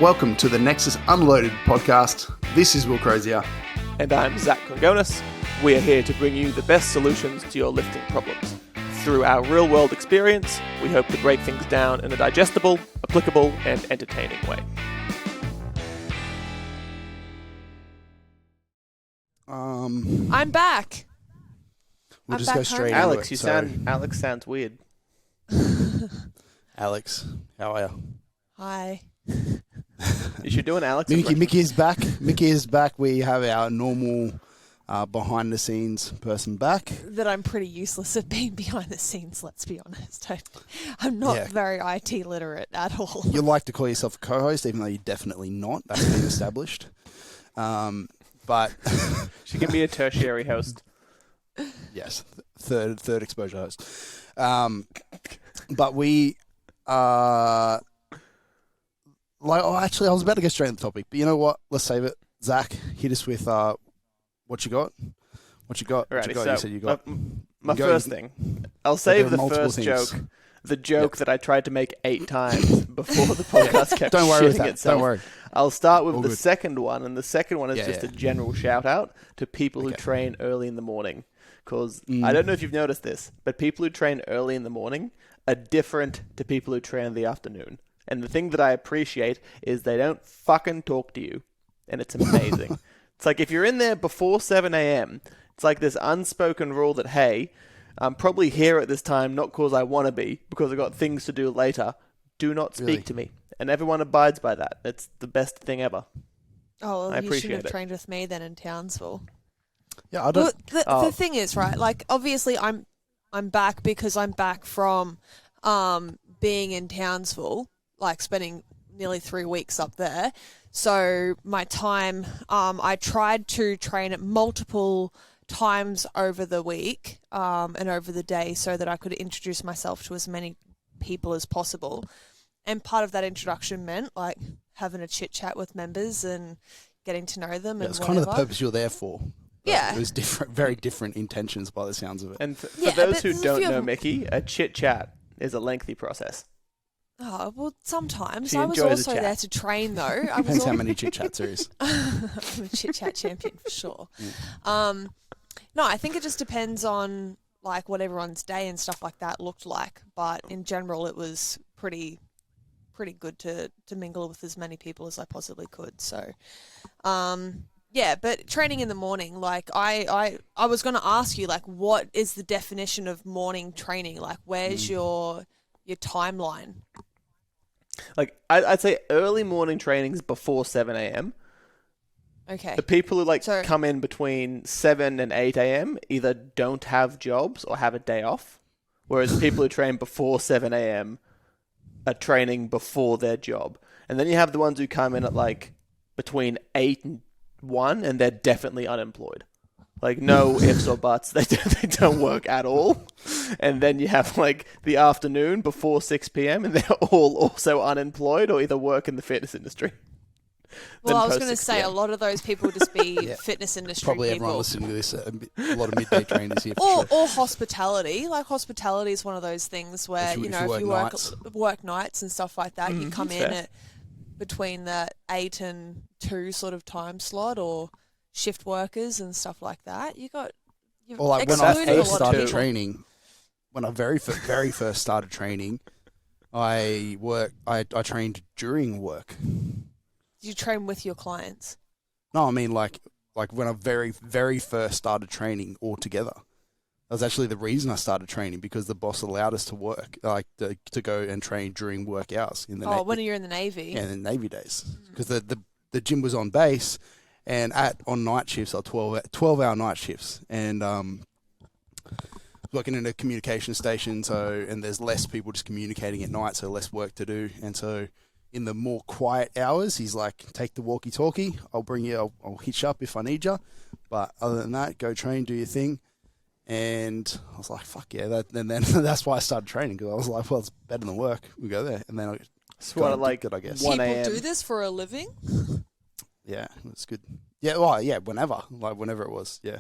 Welcome to the Nexus Unloaded podcast. This is Will Crozier. And I'm Zach Congonis. We are here to bring you the best solutions to your lifting problems. Through our real-world experience, we hope to break things down in a digestible, applicable, and entertaining way. I'm back. We'll I'm just back go straight home. into it. Alex sounds weird. Alex, how are you? Hi. You should do an Alex Mickey is back. Mickey is back. We have our normal behind-the-scenes person back. That I'm pretty useless at being behind the scenes, let's be honest. I'm not very IT literate at all. You like to call yourself a co-host, even though you're definitely not. That's been established. But she can be a tertiary host. Yes, third exposure host. But we actually, I was about to go straight on the topic, but you know what? Let's save it. Zach, hit us with what you got. What you got? Alrighty, you said you got. My first thing. I'll save the first joke. The joke that I tried to make 8 times before the podcast kept Don't worry with shitting that. itself. Don't worry. I'll start with All the good. second one, and the second one is a general shout-out to people who train early in the morning. Because I don't know if you've noticed this, but people who train early in the morning are different to people who train in the afternoon. And the thing that I appreciate is they don't fucking talk to you. And it's amazing. It's like if you're in there before 7 a.m., it's like this unspoken rule that, hey, I'm probably here at this time not because I want to be, because I've got things to do later. Do not speak to me. And everyone abides by that. It's the best thing ever. Oh, well, I you appreciate shouldn't have it. trained with me then in Townsville. Yeah, I don't. Well, the thing is, right, like, obviously I'm back because I'm back from being in Townsville, like spending nearly 3 weeks up there. So my time, I tried to train at multiple times over the week and over the day so that I could introduce myself to as many people as possible. And part of that introduction meant like having a chit chat with members and getting to know them. Yeah, and it's whatever. kind of the purpose you're there for. But Yeah. it was different, very different intentions by the sounds of it. And for Yeah, those but who there's a don't few know, of- Mickey, a chit-chat is a lengthy process. Oh, well, sometimes. She I was enjoys the also chat. there to train, though. I was Depends how many chit chats there is. I'm a chit-chat champion for sure. No, I think it just depends on like what everyone's day and stuff like that looked like. But in general, it was pretty good to mingle with as many people as I possibly could. So, yeah, but training in the morning, like I was going to ask you, like, what is the definition of morning training? Like, where's your timeline? Like, I'd say early morning trainings before 7 a.m. Okay. The people who come in between 7 and 8 a.m. either don't have jobs or have a day off, whereas people who train before 7 a.m. are training before their job. And then you have the ones who come in at like between 8 and 1 and they're definitely unemployed. Like no ifs or buts, they don't work at all. And then you have like the afternoon before 6 p.m. and they're all also unemployed or either work in the fitness industry. Well, I was going to say a lot of those people would just be fitness industry Probably people. everyone listening to this, a lot of midday trainers here. Or hospitality. Like hospitality is one of those things where If you if you nights. work nights and stuff like that, you come in fair. at between the 8 and 2 sort of time slot, or shift workers and stuff like that. You've Or like when I excluded a first lot of started people. training, when I very first started training, I trained during work. You train with your clients. No, I mean like when I very first started training altogether. That was actually the reason I started training, because the boss allowed us to work, like to go and train during work hours in the When you're in the Navy. in the Navy days, because the gym was on base, and on night shifts, or 12-hour night shifts, and working in a communication station, and there's less people just communicating at night, so less work to do, and so in the more quiet hours, he's like, take the walkie-talkie, I'll bring you, I'll hitch up if I need you, but other than that, go train, do your thing. And I was like, fuck yeah, and then that's why I started training, because I was like, well, it's better than work, we go there, and then I Sort of like it, I guess. 1 People a.m. do this for a living? Yeah, it's good. Yeah, well, yeah, whenever it was, yeah,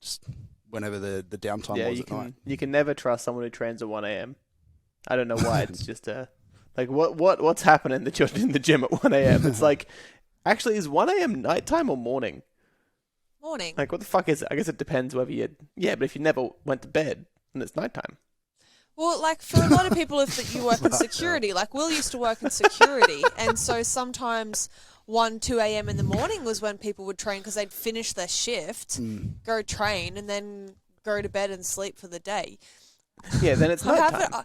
just whenever the downtime was you at night. can never trust someone who trains at 1 a.m. I don't know why. It's just Like, what's happening that you're in the gym at 1 a.m.? It's like, actually, is 1 a.m. nighttime or morning? Morning. Like, what the fuck is it? I guess it depends whether you... Yeah, but if you never went to bed, then it's nighttime. Well, like, for a lot of people, if you work in security, like, Will used to work in security, and so sometimes 1, 2 a.m. in the morning was when people would train because they'd finish their shift, go train, and then go to bed and sleep for the day. Yeah, then it's nighttime.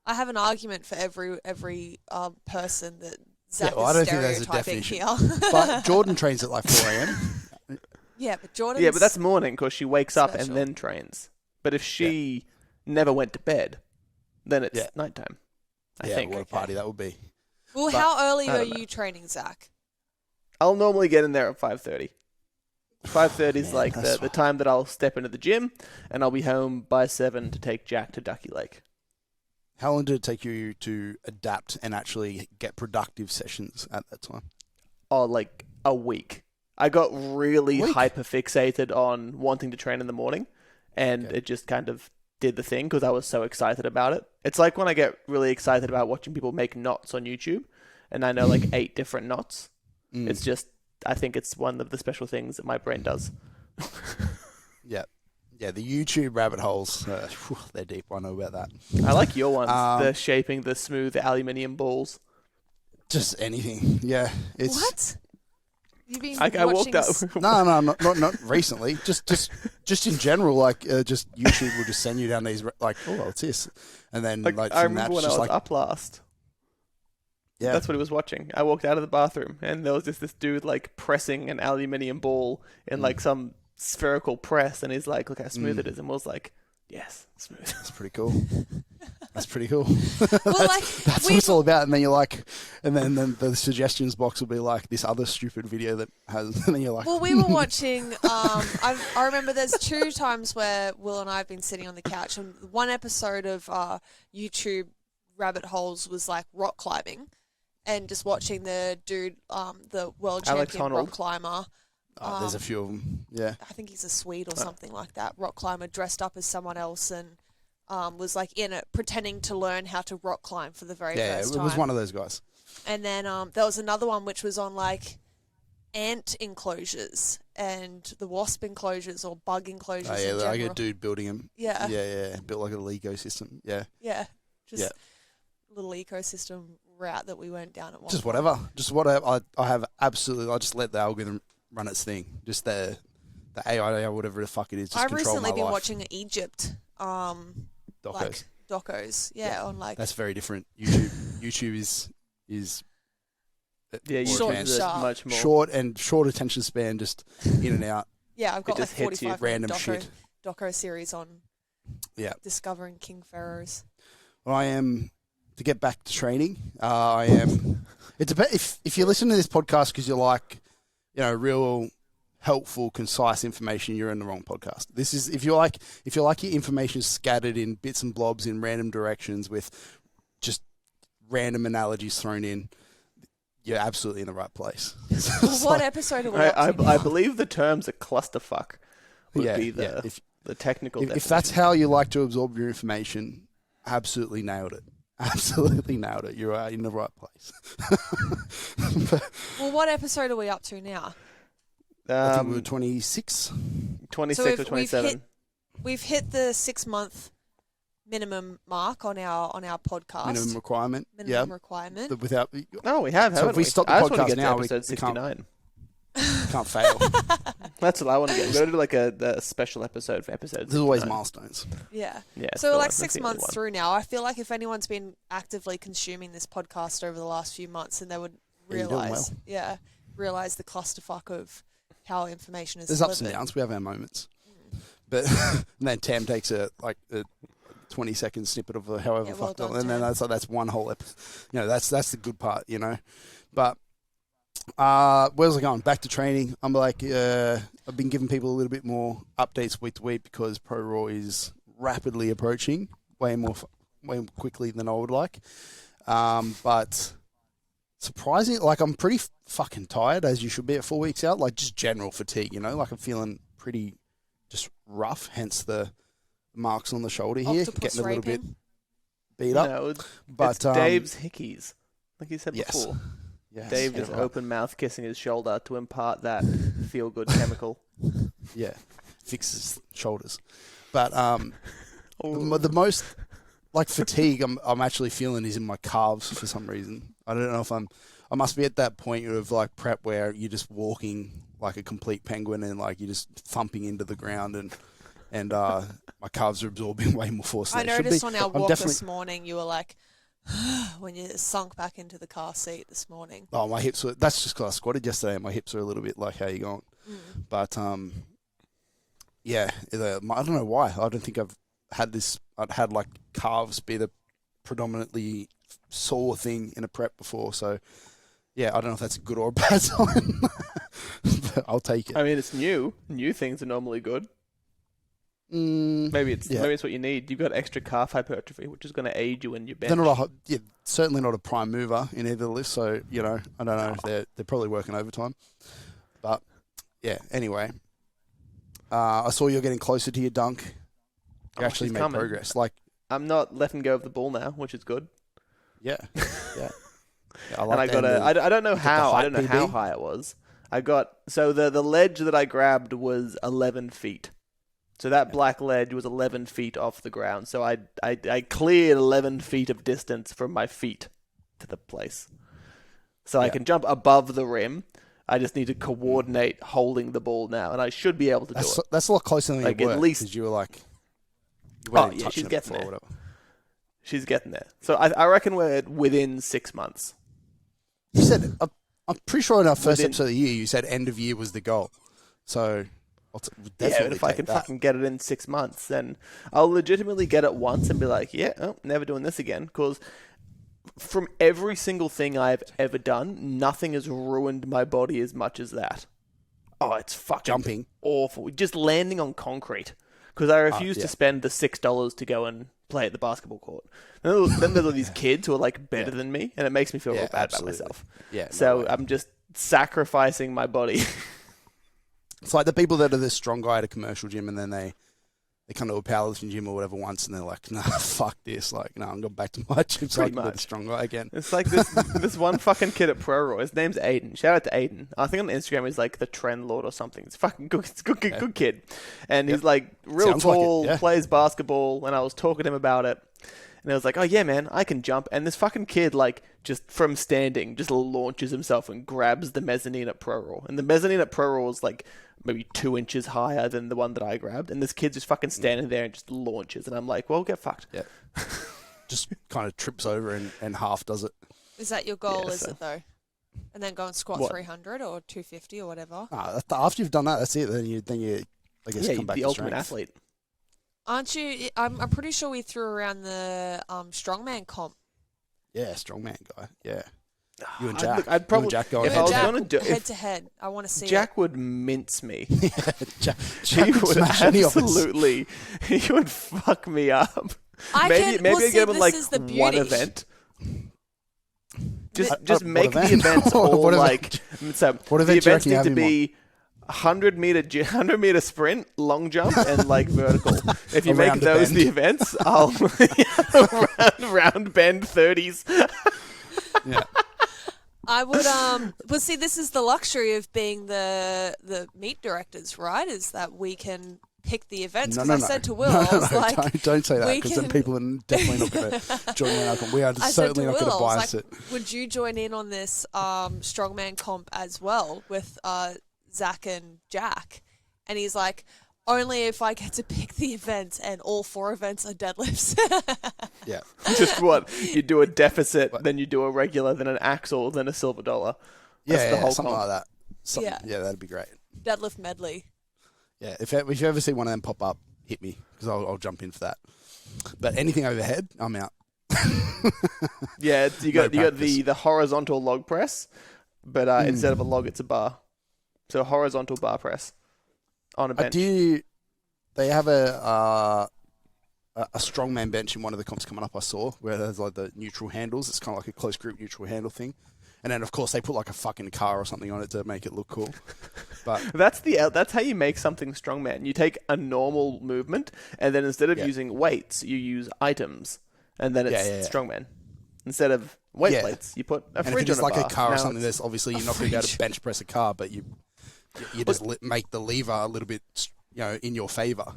I have an argument for every person that Zach I don't is think there's a stereotyping definition. here. But Jordan trains at like 4 a.m. Yeah, but Jordan. Yeah, but that's morning because she wakes up special. and then trains. But if she never went to bed, then it's nighttime. I think. What a party that would be. Well, But how early I are don't know. you training, Zach? I'll normally get in there at 5:30. 5:30 is like that's the time that I'll step into the gym, and I'll be home by 7 to take Jack to Ducky Lake. How long did it take you to adapt and actually get productive sessions at that time? Oh, like a week. I got really hyper fixated on wanting to train in the morning, and it just kind of did the thing because I was so excited about it. It's like when I get really excited about watching people make knots on YouTube, and I know like 8 different knots. It's just, I think it's one of the special things that my brain does. Yeah, the YouTube rabbit holes, they're deep. I know about that. I like your ones, the shaping the smooth aluminium balls. Just anything. Yeah. It's, What? You've been I walked out. No, not recently. Just in general, like just YouTube will just send you down these like, oh, what's this? And then like I from that, remember when I just was like, up last. yeah, That's what he was watching. I walked out of the bathroom and there was just this dude like pressing an aluminium ball in like some spherical press, and he's like, "Look how smooth it is," and was like, "Yes, smooth." that's pretty cool. That's pretty cool. Well, like, That's what it's all about. And then you're like, and then the suggestions box will be like this other stupid video that has, and then you're like, well, we were watching. I remember there's 2 times where Will and I have been sitting on the couch, and one episode of YouTube rabbit holes was like rock climbing, and just watching the dude, the world Alex champion Honnold. rock climber. there's a few of them. Yeah. I think he's a Swede or something like that. Rock climber dressed up as someone else and was like in it, pretending to learn how to rock climb for the very Yeah, first it time. was one of those guys. And then there was another one which was on like ant enclosures and the wasp enclosures or bug enclosures. Oh, in yeah, like general. a dude building them. Yeah. Yeah. Built like a little ecosystem. Yeah. Yeah. Just a little ecosystem route that we went down at one Just point. whatever. Just whatever. I have absolutely. I just let the algorithm run its thing. Just the AI, whatever the fuck it is. Just I've control recently my been life. watching Egypt. Docos. Like docos. Yeah, on like. That's very different. YouTube is Yeah, more Short, advanced. sharp. much more. short attention span, just in and out. Yeah, I've got like just hits you 45 random minute shit. doco series on discovering king pharaohs. Well, I am to get back to training. I am. It's about if you listen to this podcast because you like, real helpful, concise information, you're in the wrong podcast. This is if you like your information scattered in bits and blobs in random directions with just random analogies thrown in. You're absolutely in the right place. What episode are we up to I now? believe the terms a clusterfuck would be the technical If definition. that's how you like to absorb your information, absolutely nailed it. Absolutely nailed it. You are in the right place. Well, what episode are we up to now? I think we were 26. 26 or 27. We've hit the 6-month minimum mark on our podcast. Minimum requirement. Minimum requirement. But without, No, we have, So haven't if we stop the I just want podcast to get now, to we episode can't- 69. can't fail. That's what I want to get. We've got to do like a special episode for episode There's always 69. milestones. Yeah. Yeah, So so like that's 6 the only months one. through now, I feel like if anyone's been actively consuming this podcast over the last few months, then they would Yeah, you're doing realize the clusterfuck of how information is There's ups and delivered. downs. We have our moments. But and then Tam takes a 20-second snippet of however Yeah, well fucked done, up, and then Tam. that's one whole episode. That's the good part, But where's it going? Back to training. I'm like, I've been giving people a little bit more updates week to week because Pro Raw is rapidly approaching, way more quickly than I would like. But surprising, like I'm pretty fucking tired, as you should be at 4 weeks out. Like just general fatigue, like I'm feeling pretty just rough. Hence the marks on the shoulder here, Octopus getting a little bit. raping. beat up. No, but it's Dave's hickeys, like you said yes. before. Yes, Dave just open mouth kissing his shoulder to impart that feel-good chemical. Yeah, fixes shoulders. But the most like fatigue I'm actually feeling is in my calves for some reason. I don't know if I must be at that point of like prep where you're just walking like a complete penguin and like you're just thumping into the ground and my calves are absorbing way more force. I noticed on our walk this morning you were like when you sunk back into the car seat this morning. Oh, my hips were. That's just because I squatted yesterday and my hips are a little bit like, how you going? But yeah, I don't know why. I don't think I've had like calves be the predominantly sore thing in a prep before. So yeah, I don't know if that's a good or a bad sign. But I'll take it. I mean, it's new. New things are normally good. Maybe it's what you need. You've got extra calf hypertrophy, which is going to aid you in your bench. They're certainly not a prime mover in either list. So I don't know if they're probably working overtime. But yeah, anyway, I saw you're getting closer to your dunk. You actually made progress. Like I'm not letting go of the ball now, which is good. Yeah. I like and I don't know how. I don't know how high it was. The ledge that I grabbed was 11 feet. So that black ledge was 11 feet off the ground. So I cleared 11 feet of distance from my feet to the place. So I can jump above the rim. I just need to coordinate holding the ball now, and I should be able to do it. That's a lot closer than you were, because you were like... she's getting there. She's getting there. So I reckon we're within 6 months. You said... I'm pretty sure in our first episode of the year, you said end of year was the goal. So... if I can fucking get it in 6 months, then I'll legitimately get it once and be like, never doing this again. Because from every single thing I've ever done, nothing has ruined my body as much as that. Oh, it's fucking jumping awful. Just landing on concrete. Because I refuse to spend the $6 to go and play at the basketball court. Then there's all these kids who are like better than me, and it makes me feel real bad about myself. Yeah. So I'm just sacrificing my body. It's like the people that are the strong guy at a commercial gym and then they come to a powerlifting gym or whatever once and they're like, nah, fuck this. Like, no, I'm going back to my gym so I can be the strong guy again. It's like this one fucking kid at Pro Raw. His name's Aiden. Shout out to Aiden. I think on Instagram he's like the Trend Lord or something. It's fucking good. It's good kid. And he's like real Sounds tall, like plays basketball. And I was talking to him about it. And I was like, oh yeah, man, I can jump. And this fucking kid, like, just from standing, just launches himself and grabs the mezzanine at Pro Raw. And the mezzanine at Pro Raw is like maybe 2 inches higher than the one that I grabbed. And this kid's just fucking standing there and just launches. And I'm like, well, get fucked. Yeah. Just kind of trips over and half does it. Is that your goal, is it, though? And then go and squat 300 or 250 or whatever? After you've done that, that's it. Then you I guess, come back to strength. The ultimate athlete. Aren't you? I'm pretty sure we threw around the strongman comp. Yeah, strongman guy. Yeah. You and Jack. I'd probably, Jack going if I was going to do head to head, I want to see Jack would mince me. Jack he would absolutely. He would fuck me up. Maybe I get him in like one event. Just make the events all like. So the events need to be 100 meter sprint, long jump, and like vertical. If you make those the events, I'll round bend 30s. Yeah. I would well, see, this is the luxury of being the meet directors, right? Is that we can pick the events. Because I said to Will, I was like, don't say that, because then people are definitely not going to join in our comp. We are certainly not going to bias it. Would you join in on this strongman comp as well with Zach and Jack? And he's like, only if I get to pick the events, and all 4 events are deadlifts. Yeah. Just what? You do a deficit, then you do a regular, then an axle, then a silver dollar. That's the whole something comp. like that. Yeah, that'd be great. Deadlift medley. Yeah, if you ever see one of them pop up, hit me, because I'll jump in for that. But anything overhead, I'm out. Yeah, you got the horizontal log press, but instead of a log, it's a bar. So horizontal bar press on a bench. They have a strongman bench in one of the comps coming up I saw, where there's like the neutral handles. It's kind of like a close group neutral handle thing. And then, of course, they put like a fucking car or something on it to make it look cool. But that's how you make something strongman. You take a normal movement, and then instead of using weights, you use items. and then it's strongman. Instead of weight plates, you put a fridge on a bar. And if it's like a car or something, there's obviously you're not going to be able to bench press a car, but you just make the lever a little bit, in your favor.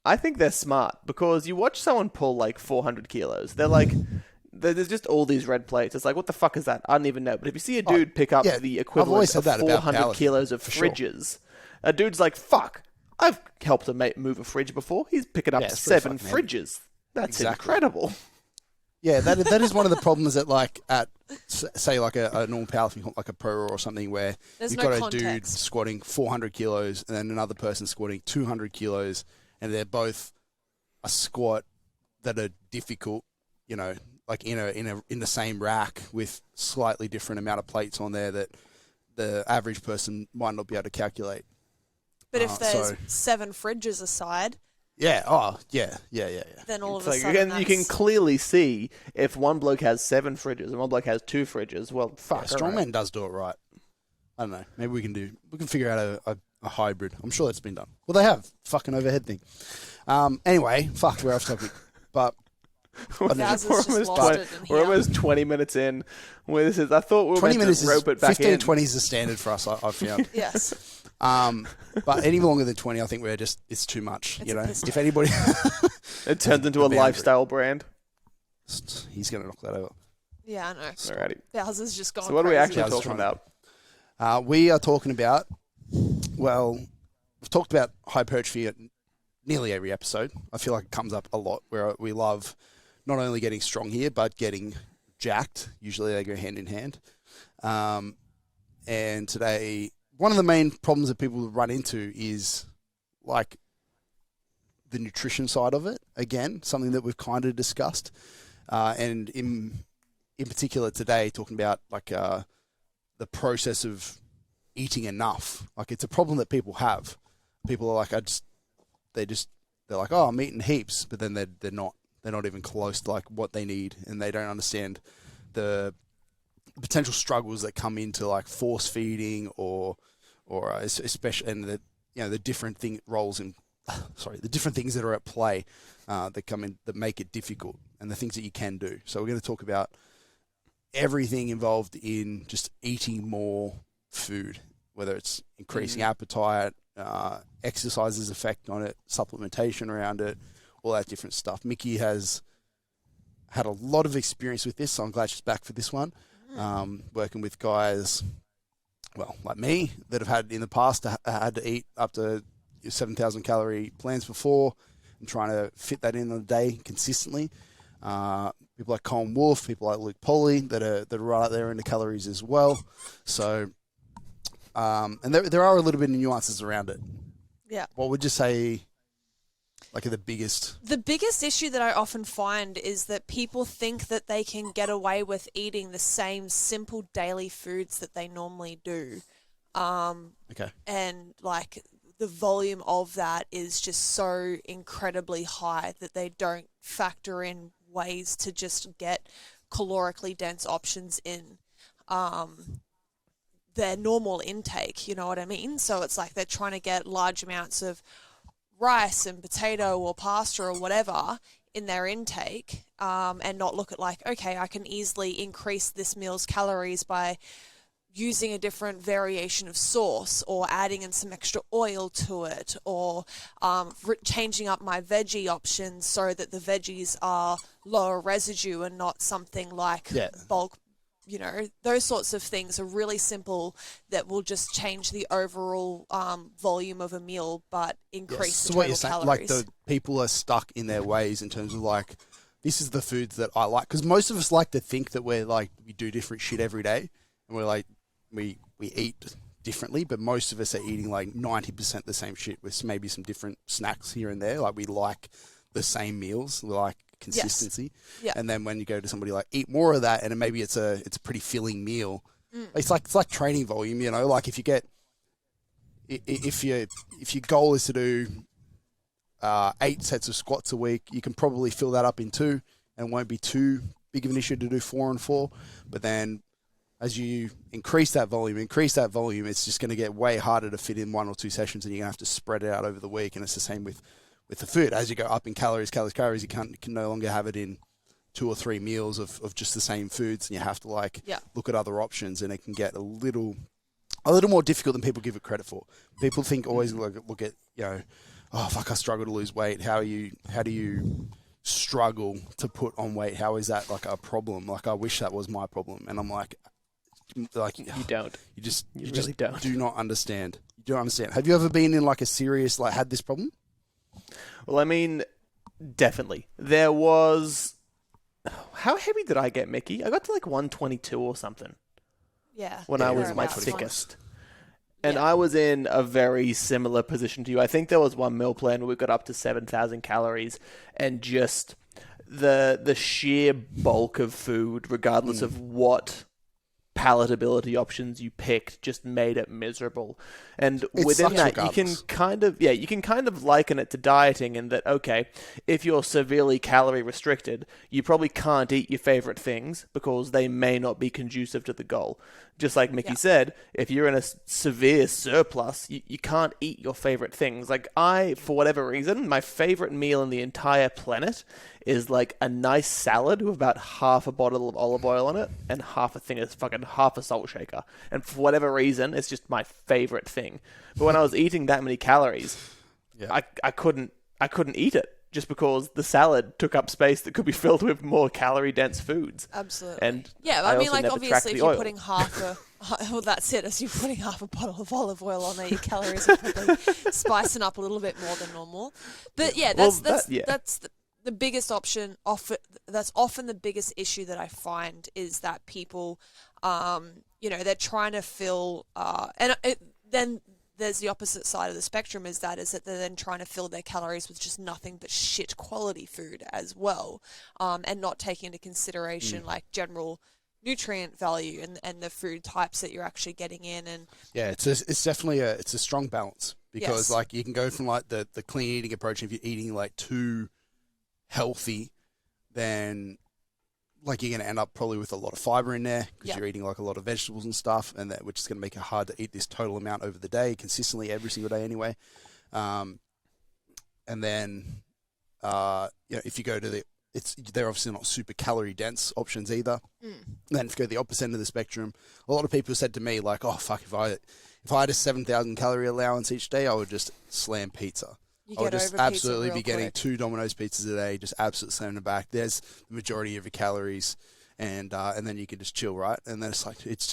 I think they're smart because you watch someone pull like 400 kilos. They're like, there's just all these red plates. It's like, what the fuck is that? I don't even know. But if you see a dude pick up the equivalent of 400 kilos of fridges, a dude's like, fuck, I've helped him move a fridge before. He's picking up 7 fridges. That's incredible. Yeah, that is one of the problems that, like, at, say, like a normal powerlifting, like a pro or something, where you've got a dude squatting 400 kilos and then another person squatting 200 kilos, and they're both a squat that are difficult, like in the same rack with slightly different amount of plates on there that the average person might not be able to calculate. But if there's 7 fridges aside... Yeah. Oh, yeah. Then all of a sudden, you can clearly see if one bloke has 7 fridges and one bloke has 2 fridges. Well, fuck. Strongman does do it right. I don't know. Maybe we can figure out a hybrid. I'm sure that's been done. Well, they have fucking overhead thing. Anyway, fuck, we're off topic. But we're almost 20 minutes in. I thought we were 20 minutes to rope it back 15 20 is the standard for us. I've found. Yes. But any longer than 20, I think it's too much. If anybody, it turns into a lifestyle brand. He's going to knock that over. Yeah, I know. Alrighty. Bowser's just gone. So what are we actually talking about? We are talking about. Well, we've talked about hypertrophy at nearly every episode. I feel like it comes up a lot where we love not only getting strong here, but getting jacked. Usually they go hand in hand. And today, one of the main problems that people run into is like the nutrition side of it. Again, something that we've kind of discussed. And in particular today, talking about like the process of eating enough. Like it's a problem that people have. People are like, they're like, oh, I'm eating heaps, but then they're not even close to like what they need, and they don't understand the potential struggles that come into like force feeding or especially, and the different roles in, the different things that are at play that come in that make it difficult, and the things that you can do. So we're going to talk about everything involved in just eating more food, whether it's increasing appetite, exercise's effect on it, supplementation around it, all that different stuff. Mickey has had a lot of experience with this, so I'm glad she's back for this one. Working with guys, well, like me, that have had in the past had to eat up to 7,000 calorie plans before and trying to fit that in a day consistently. People like Colin Wolfe, people like Luke Polly that are right up there in the calories as well. So, and there are a little bit of nuances around it. Yeah. What would you say, like, are the biggest? The biggest issue that I often find is that people think that they can get away with eating the same simple daily foods that they normally do. Okay. And, like, the volume of that is just so incredibly high that they don't factor in ways to just get calorically dense options in their normal intake, you know what I mean? So it's like they're trying to get large amounts of rice and potato or pasta or whatever in their intake and not look at like, okay, I can easily increase this meal's calories by using a different variation of sauce or adding in some extra oil to it or changing up my veggie options so that the veggies are lower residue and not something like bulk. You know, those sorts of things are really simple that will just change the overall volume of a meal but increase the total calories. Like the people are stuck in their ways in terms of like, this is the foods that I like. Because most of us like to think that we're like, we do different shit every day. And we're like, we eat differently, but most of us are eating like 90% the same shit with maybe some different snacks here and there. Like we like the same meals. We like consistency. Yes. Yeah. And then when you go to somebody like eat more of that, and maybe it's a pretty filling meal. It's like training volume, you know, like if your goal is to do 8 sets of squats a week, you can probably fill that up in 2 and it won't be too big of an issue to do 4 and 4. But then as you increase that volume, it's just going to get way harder to fit in 1 or 2 sessions, and you're going to have to spread it out over the week. And it's the same with the food. As you go up in calories, you can no longer have it in 2 or 3 meals of just the same foods, and you have to look at other options, and it can get a little more difficult than people give it credit for. People think always look at, oh fuck, I struggle to lose weight. How do you struggle to put on weight? How is that like a problem? Like, I wish that was my problem. And I'm like you don't. You just don't. do not understand. You don't understand. Have you ever been in like a serious, like, had this problem? Well, I mean, definitely. There was... How heavy did I get, Mickey? I got to like 122 or something. Yeah. When I was my thickest. And I was in a very similar position to you. I think there was one meal plan where we got up to 7,000 calories, and just the sheer bulk of food, regardless of what palatability options you picked, just made it miserable. And within that, you can kind of liken it to dieting in that, okay, if you're severely calorie restricted, you probably can't eat your favorite things because they may not be conducive to the goal. Just like Mickey said, if you're in a severe surplus, you can't eat your favorite things. Like, for whatever reason, my favorite meal in the entire planet is like a nice salad with about half a bottle of olive oil on it and half a salt shaker. And for whatever reason, it's just my favorite thing. But when I was eating that many calories, I couldn't eat it, just because the salad took up space that could be filled with more calorie-dense foods. Absolutely. And I mean, like, obviously, if you're putting well, that's it. As you're putting half a bottle of olive oil on there, your calories are probably spicing up a little bit more than normal. But that's the biggest option. That's often the biggest issue that I find, is that people, they're trying to fill, then there's the opposite side of the spectrum, is that they're then trying to fill their calories with just nothing but shit quality food as well, and not taking into consideration like general nutrient value and the food types that you're actually getting in. And it's definitely a strong balance, because like, you can go from like the clean eating approach. If you're eating like too healthy, then like, you're going to end up probably with a lot of fiber in there, because you're eating like a lot of vegetables and stuff, and that, which is going to make it hard to eat this total amount over the day, consistently every single day anyway. And then, if you go to they're obviously not super calorie dense options either. And then if you go to the opposite end of the spectrum, a lot of people said to me like, oh fuck, if I had a 7,000 calorie allowance each day, I would just slam pizza. I would just absolutely be getting 2 Domino's pizzas a day, just absolutely slamming them back. There's the majority of your calories, and then you can just chill, right? And then it's like, it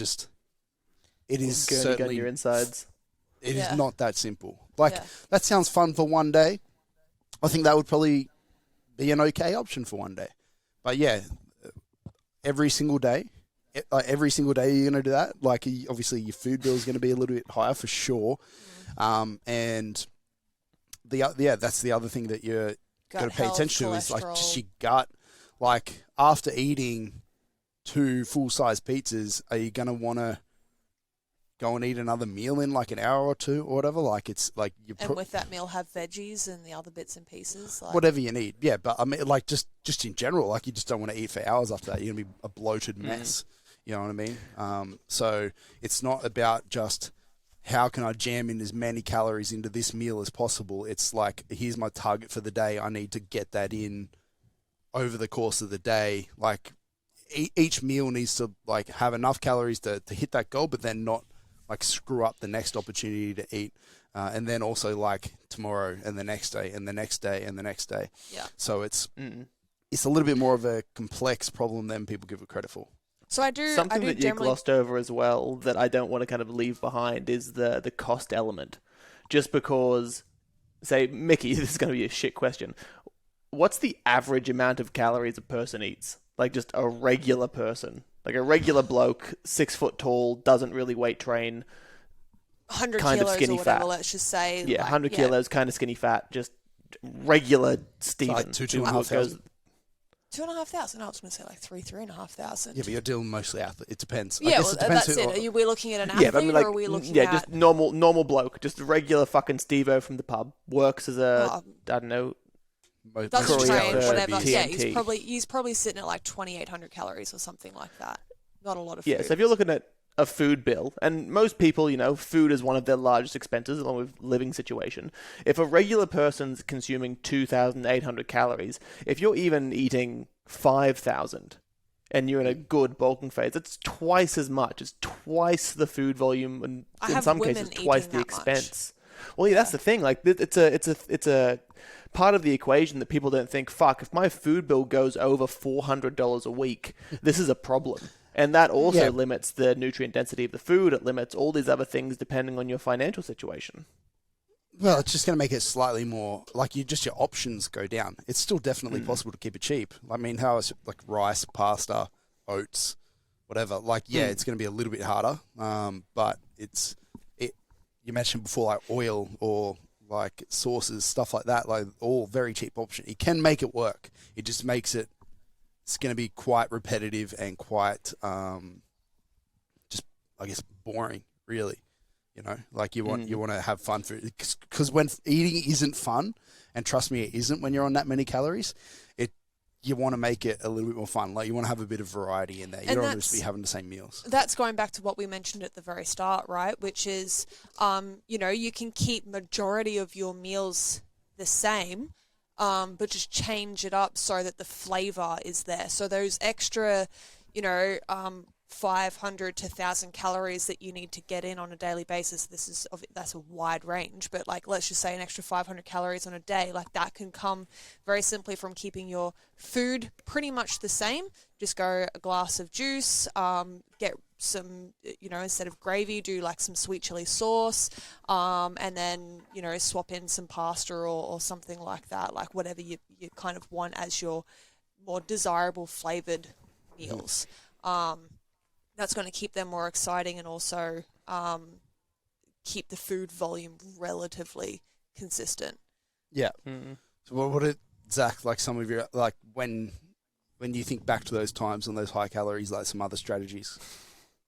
is certainly your insides. It is not that simple. Like, that sounds fun for one day. I think that would probably be an okay option for one day. But every single day you're going to do that. Like, obviously your food bill is going to be a little bit higher for sure. And that's the other thing that you're got to pay attention to, is like just your gut. Like, after eating 2 full-size pizzas, are you going to want to go and eat another meal in like an hour or 2 or whatever? Like, it's like and with that meal, have veggies and the other bits and pieces, like, whatever you need. Yeah, but I mean, like, just in general, like, you just don't want to eat for hours after that. You're gonna be a bloated mess. You know what I mean? So it's not about just, how can I jam in as many calories into this meal as possible? It's like, here's my target for the day. I need to get that in over the course of the day. Like, each meal needs to like have enough calories to hit that goal, but then not like screw up the next opportunity to eat. And then also like tomorrow and the next day and the next day and the next day. Yeah. So it's a little bit more of a complex problem than people give it credit for. So something that you glossed over as well that I don't want to kind of leave behind is the cost element. Just because, say, Mickey, this is going to be a shit question. What's the average amount of calories a person eats? Like, just a regular person, like a regular bloke, 6 foot tall, doesn't really weight train, 100 kind kilos of skinny or whatever, fat. let's just say. Yeah, 100 kilos, kind of skinny fat, just regular Steven. Like 2,500. 2,500. I was going to say like 3,500. Yeah, but you're dealing mostly athlete. It depends. Yeah, that's it. Are we looking at an athlete, but I mean, like, or are we looking at... just normal bloke, just a regular fucking Steve-O from the pub, works as a, I don't know, doesn't train, whatever. TNT. Yeah, he's probably sitting at like 2,800 calories or something like that. Not a lot of food. Yeah, so if you're looking at a food bill, and most people, food is one of their largest expenses along with living situation. If a regular person's consuming 2,800 calories, if you're even eating 5,000 and you're in a good bulking phase, it's twice as much. It's twice the food volume, and in some cases twice the expense. Well, yeah, that's the thing. Like, it's a part of the equation that people don't think. Fuck, if my food bill goes over $400 a week, this is a problem. And that also limits the nutrient density of the food. It limits all these other things depending on your financial situation. Well, it's just going to make it slightly more, like, your options go down. It's still definitely possible to keep it cheap. I mean, how is like rice, pasta, oats, whatever. Like, it's going to be a little bit harder. But you mentioned before, like oil or like sauces, stuff like that, like all very cheap option. You can make it work. It just makes it's going to be quite repetitive and quite, just, I guess, boring, really. You know, like you want to have fun food, because when eating isn't fun, and trust me, it isn't when you're on that many calories. You want to make it a little bit more fun. Like, you want to have a bit of variety in there. You don't want to just be having the same meals. That's going back to what we mentioned at the very start, right? Which is, you can keep majority of your meals the same, but just change it up so that the flavor is there. So those extra, 500 to 1,000 calories that you need to get in on a daily basis, that's a wide range, but like, let's just say an extra 500 calories on a day, like that can come very simply from keeping your food pretty much the same. Just go a glass of juice, get some, instead of gravy, do like some sweet chili sauce, and then, swap in some pasta or something like that, like whatever you kind of want as your more desirable flavored meals. That's going to keep them more exciting and also keep the food volume relatively consistent. Yeah. Mm-hmm. So what Zach, like some of your, like when you think back to those times on those high calories, like some other strategies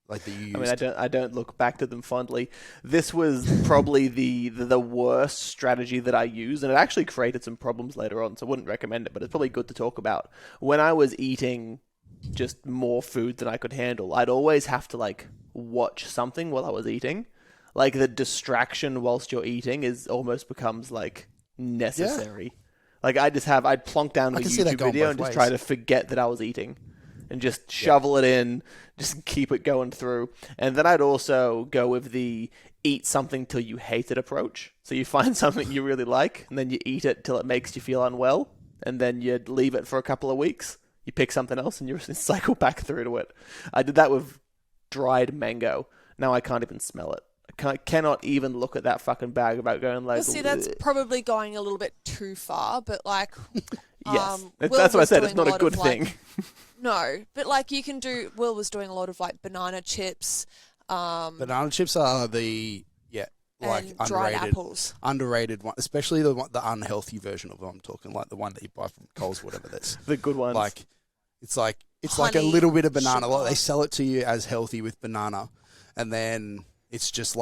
like that you used? I mean, I don't look back to them fondly. This was probably the worst strategy that I used, and it actually created some problems later on, so I wouldn't recommend it, but it's probably good to talk about. When I was eating just more food than I could handle, I'd always have to like watch something while I was eating. Like, the distraction whilst you're eating almost becomes like necessary. Like, I'd plonk down the YouTube video and just try to forget that I was eating and just shovel it in, just keep it going through. And then I'd also go with the eat something till you hate it approach. So you find something you really like and then you eat it till it makes you feel unwell, and then you'd leave it for a couple of weeks. You pick something else and you cycle back through to it. I did that with dried mango. Now I can't even smell it. I cannot even look at that fucking bag without going like... Well, see, that's probably going a little bit too far, but like... yes, that's what I said. It's not a good thing. No, but like you can do... Will was doing a lot of like banana chips. Banana chips are the... like and dried apples. Underrated one, especially the unhealthy version of them. I'm talking like the one that you buy from Coles, whatever this. The good ones. Like, it's like a little bit of banana. Like, they sell it to you as healthy with banana, and then it's just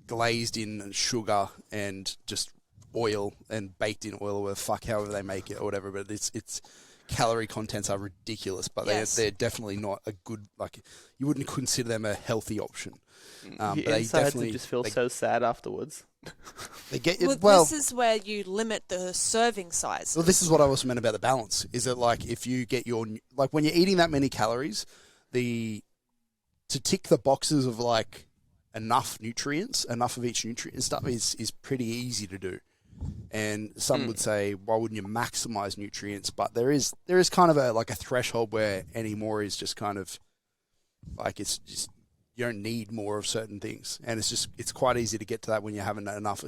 glazed in sugar and just oil and baked in oil, or however they make it or whatever. But it's calorie contents are ridiculous, but they're definitely not a good, like, you wouldn't consider them a healthy option. But they definitely just feel so sad afterwards. They get this is where you limit the serving size. Well, this is what I also meant about the balance. Is that, like, if you get like when you're eating that many calories, to tick the boxes of like enough nutrients, enough of each nutrient stuff is pretty easy to do. And some would say, why wouldn't you maximize nutrients? But there is kind of a threshold where any more is just kind of like, it's just, you don't need more of certain things, and it's quite easy to get to that when you haven't enough.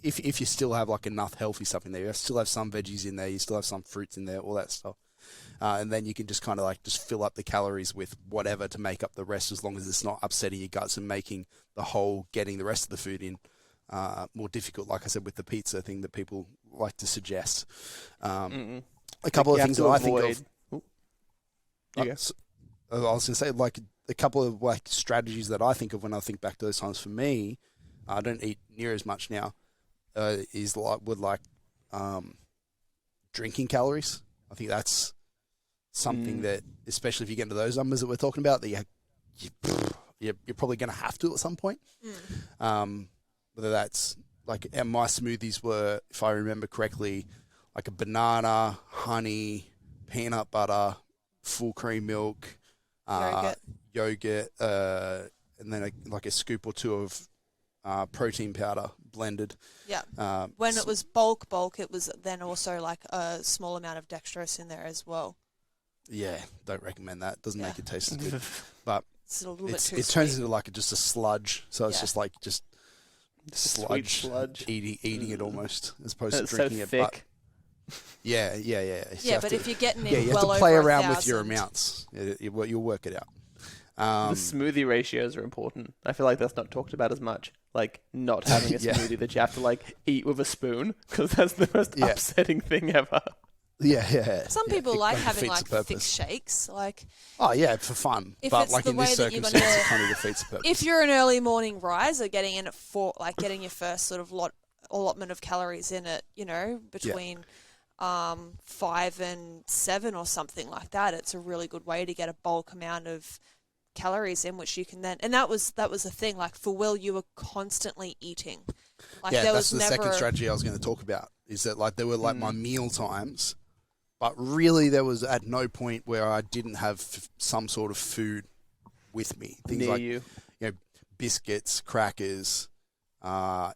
If you still have like enough healthy stuff in there, you still have some veggies in there, you still have some fruits in there, all that stuff, and then you can just kind of like just fill up the calories with whatever to make up the rest, as long as it's not upsetting your guts and making the whole getting the rest of the food in more difficult. Like I said, with the pizza thing that people like to suggest, a couple of things that I think of. I was going to say, like, a couple of like strategies that I think of when I think back to those times. For me, I don't eat near as much now. Is like drinking calories. I think that's something that, especially if you get into those numbers that we're talking about, that you're probably going to have to at some point. Whether that's like, and my smoothies were, if I remember correctly, like a banana, honey, peanut butter, full cream milk, yogurt, and then like a scoop or two of protein powder blended. Yeah. When it was bulk, it was then also like a small amount of dextrose in there as well. Yeah, don't recommend that. Doesn't make it taste as good. But it's a little bit too it turns into like just a sludge. So it's just like sludge. Eating it almost as opposed to it's drinking so it. Thick. But yeah. Yeah, but if you're getting in you well have to play over around 1,000. with your amounts. You'll work it out. The smoothie ratios are important. I feel like that's not talked about as much. Like not having a smoothie that you have to like eat with a spoon because that's the most upsetting thing ever. Yeah. Some people like having like thick shakes, like. Oh yeah, for fun. But like in this circumstance, it kind of defeats the purpose. If you're an early morning riser, getting in at 4, like getting your first sort of allotment of calories in it, between 5 and 7 or something like that, it's a really good way to get a bulk amount of calories in, which you can then. And that was the thing. Like for Will, you were constantly eating. Like there that's was the second strategy I was going to talk about. Is that like there were like my meal times. But really, there was at no point where I didn't have some sort of food with me. Things near like you. Biscuits, crackers,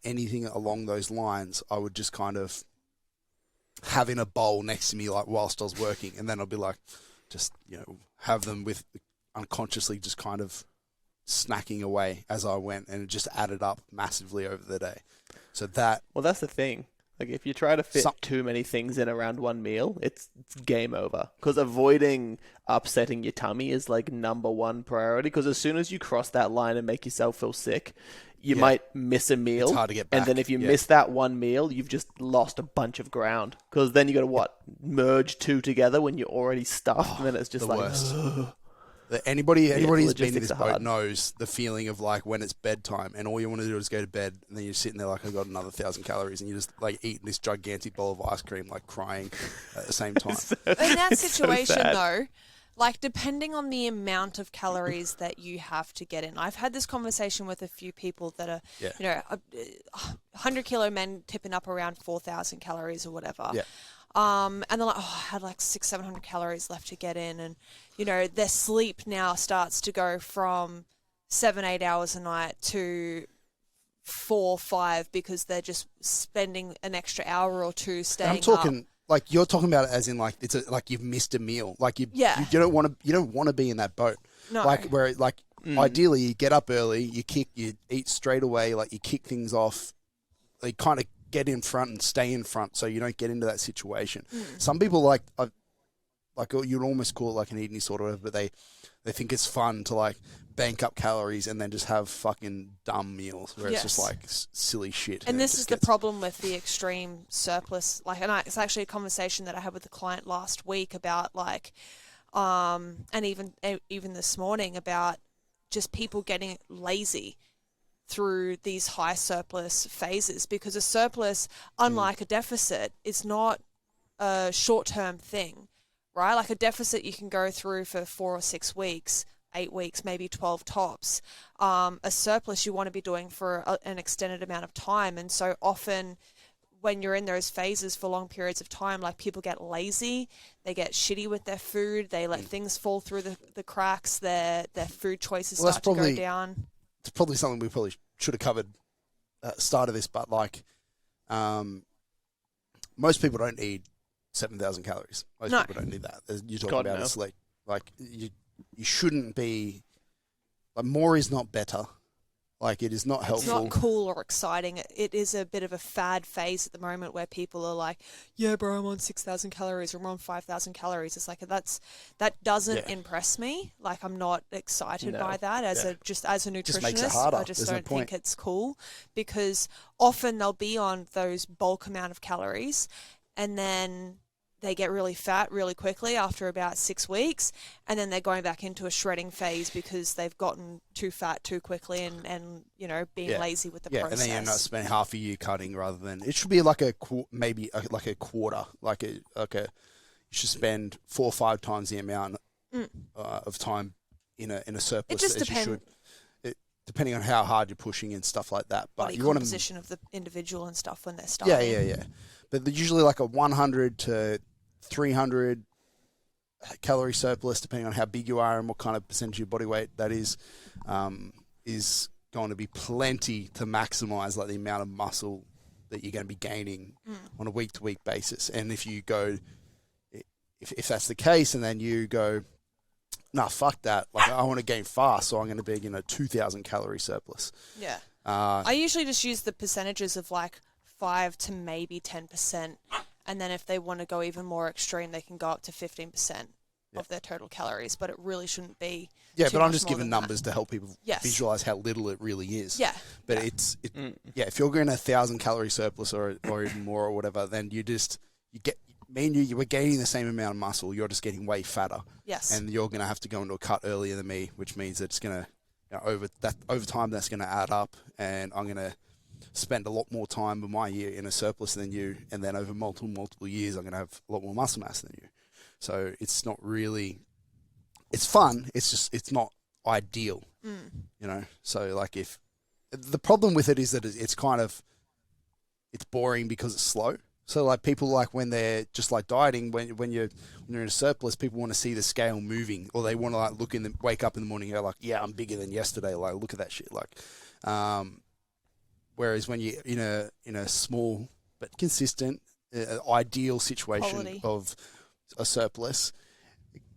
anything along those lines. I would just kind of have in a bowl next to me, like whilst I was working, and then I'd be like, just have them with unconsciously, just kind of snacking away as I went, and it just added up massively over the day. So that. Well, that's the thing. Like, if you try to fit too many things in around one meal, it's game over. Because avoiding upsetting your tummy is, like, number one priority. Because as soon as you cross that line and make yourself feel sick, you might miss a meal. It's hard to get back. And then if you miss that one meal, you've just lost a bunch of ground. Because then you got to, merge two together when you're already stuffed. And then it's just the worst. Anybody who's been in this boat knows the feeling of like when it's bedtime and all you want to do is go to bed and then you're sitting there like I've got another 1,000 calories and you're just like eating this gigantic bowl of ice cream like crying at the same time. In that situation though, like depending on the amount of calories that you have to get in. I've had this conversation with a few people that are, 100-kilo men tipping up around 4,000 calories or whatever. Yeah. And they're like, I had like 600-700 calories left to get in. And, their sleep now starts to go from 7-8 hours a night to 4-5 because they're just spending an extra hour or two staying I'm talking, like, you're talking about it as in, like, it's like you've missed a meal. Like, you don't want to be in that boat. No. Like, where, like, ideally you get up early, you eat straight away, like, you kick things off, you kind of get in front and stay in front so you don't get into that situation. Some people like you'd almost call it like an eating disorder, but they think it's fun to like bank up calories and then just have fucking dumb meals where it's just like silly shit. And this is the problem with the extreme surplus. Like, it's actually a conversation that I had with a client last week about like, and even this morning about just people getting lazy through these high surplus phases, because a surplus, unlike a deficit, is not a short-term thing, right? Like a deficit you can go through for 4 or 6 weeks, 8 weeks, maybe 12 tops. A surplus you want to be doing for an extended amount of time. And so often when you're in those phases for long periods of time, like people get lazy, they get shitty with their food, they let things fall through the cracks, their food choices start to go down. It's probably something we probably should have covered at the start of this, but like most people don't need 7,000 calories. Most people don't need that. You're talking about a sleep. Like you shouldn't be. Like more is not better. Like it is not helpful. It's not cool or exciting. It is a bit of a fad phase at the moment where people are like, "Yeah, bro, I'm on 6,000 calories or I'm on 5,000 calories." It's like that doesn't impress me. Like I'm not excited by that as a nutritionist. Just makes it harder. I just don't think it's cool because often they'll be on those bulk amount of calories, and then they get really fat really quickly after about 6 weeks, and then they're going back into a shredding phase because they've gotten too fat too quickly and being lazy with the process. And then you end up spending half a year cutting rather than it should be like maybe a quarter, you should spend 4 or 5 times the amount of time in a surplus. It just depends. Depending on how hard you're pushing and stuff like that. But body you want composition of the individual and stuff when they're starting. Yeah. But they're usually like a 100 to 300 calorie surplus, depending on how big you are and what kind of percentage of your body weight that is going to be plenty to maximize like the amount of muscle that you're going to be gaining on a week-to-week basis. And if you go, if that's the case, and then you go, nah, fuck that. Like, I want to gain fast, so I'm going to be, 2,000 calorie surplus. Yeah. I usually just use the percentages of like 5 to maybe 10%. And then if they want to go even more extreme, they can go up to 15% of their total calories. But it really shouldn't be. Yeah, but I'm just giving numbers to help people visualize how little it really is. Yeah. But if you're going 1,000 calorie surplus or even more or whatever, then you were gaining the same amount of muscle. You're just getting way fatter. Yes. And you're going to have to go into a cut earlier than me, which means that it's going to, over time, that's going to add up, and I'm going to spend a lot more time of my year in a surplus than you, and then over multiple years, I'm going to have a lot more muscle mass than you. So it's not really, it's fun. It's just, it's not ideal, So like the problem with it is that it's kind of, it's boring because it's slow. So like people like when they're just like dieting, when you're in a surplus, people want to see the scale moving, or they want to like wake up in the morning and go like, yeah, I'm bigger than yesterday. Like, look at that shit. Like, whereas when you're in a small but consistent, ideal situation of a surplus,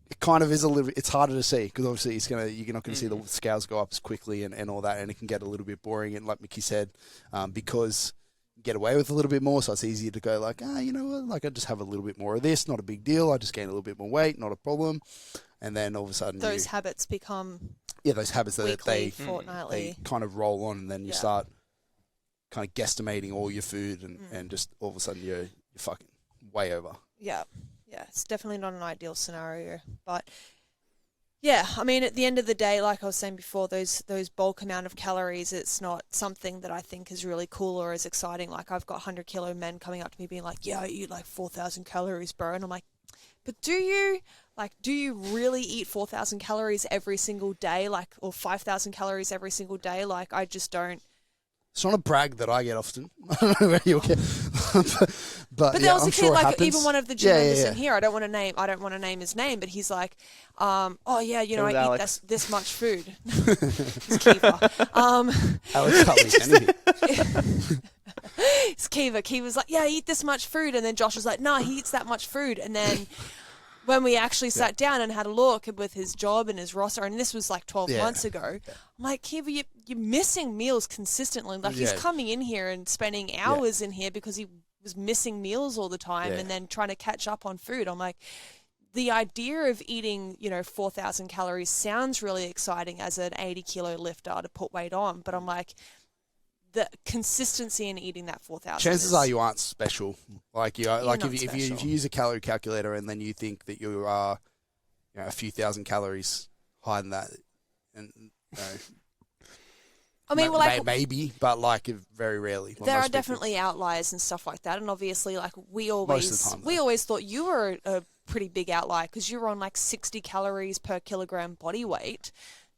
it kind of is it's harder to see, because obviously you're not going to see the scales go up as quickly and all that, and it can get a little bit boring. And like Mickey said, because get away with a little bit more, so it's easier to go like, you know what, like I just have a little bit more of this, not a big deal, I just gain a little bit more weight, not a problem. And then all of a sudden those habits become those habits that weekly, fortnightly, they kind of roll on, and then you start kind of guesstimating all your food, and just all of a sudden you're fucking way over. Yeah, it's definitely not an ideal scenario, but yeah, I mean, at the end of the day, like I was saying before, those bulk amount of calories, it's not something that I think is really cool or is exciting. Like, I've got 100-kilo men coming up to me being like, yeah, I eat like 4,000 calories, bro. And I'm like, but do you really eat 4,000 calories every single day, like, or 5,000 calories every single day? Like, I just don't. It's not a brag that I get often. I don't know where you'll get. But there was a kid, like even one of the gym members in here, I don't want to name his name, but he's like, I eat this much food. It's Kiva. Alex Cutley's It's Kiva. Kiva's like, yeah, I eat this much food, and then Josh was like, nah, he eats that much food, and then when we actually sat down and had a look with his job and his roster, and this was like 12 months ago, I'm like, Kiva, you're missing meals consistently. Like, he's coming in here and spending hours in here because he was missing meals all the time and then trying to catch up on food. I'm like, the idea of eating, 4,000 calories sounds really exciting as an 80-kilo lifter to put weight on, but I'm like, the consistency in eating that 4,000. Chances are you aren't special. Like if you use a calorie calculator and then you think that you are, a few thousand calories higher than that, and I mean, maybe, but like very rarely. There are definitely outliers and stuff like that, and obviously, like we always thought you were a pretty big outlier because you were on like 60 calories per kilogram body weight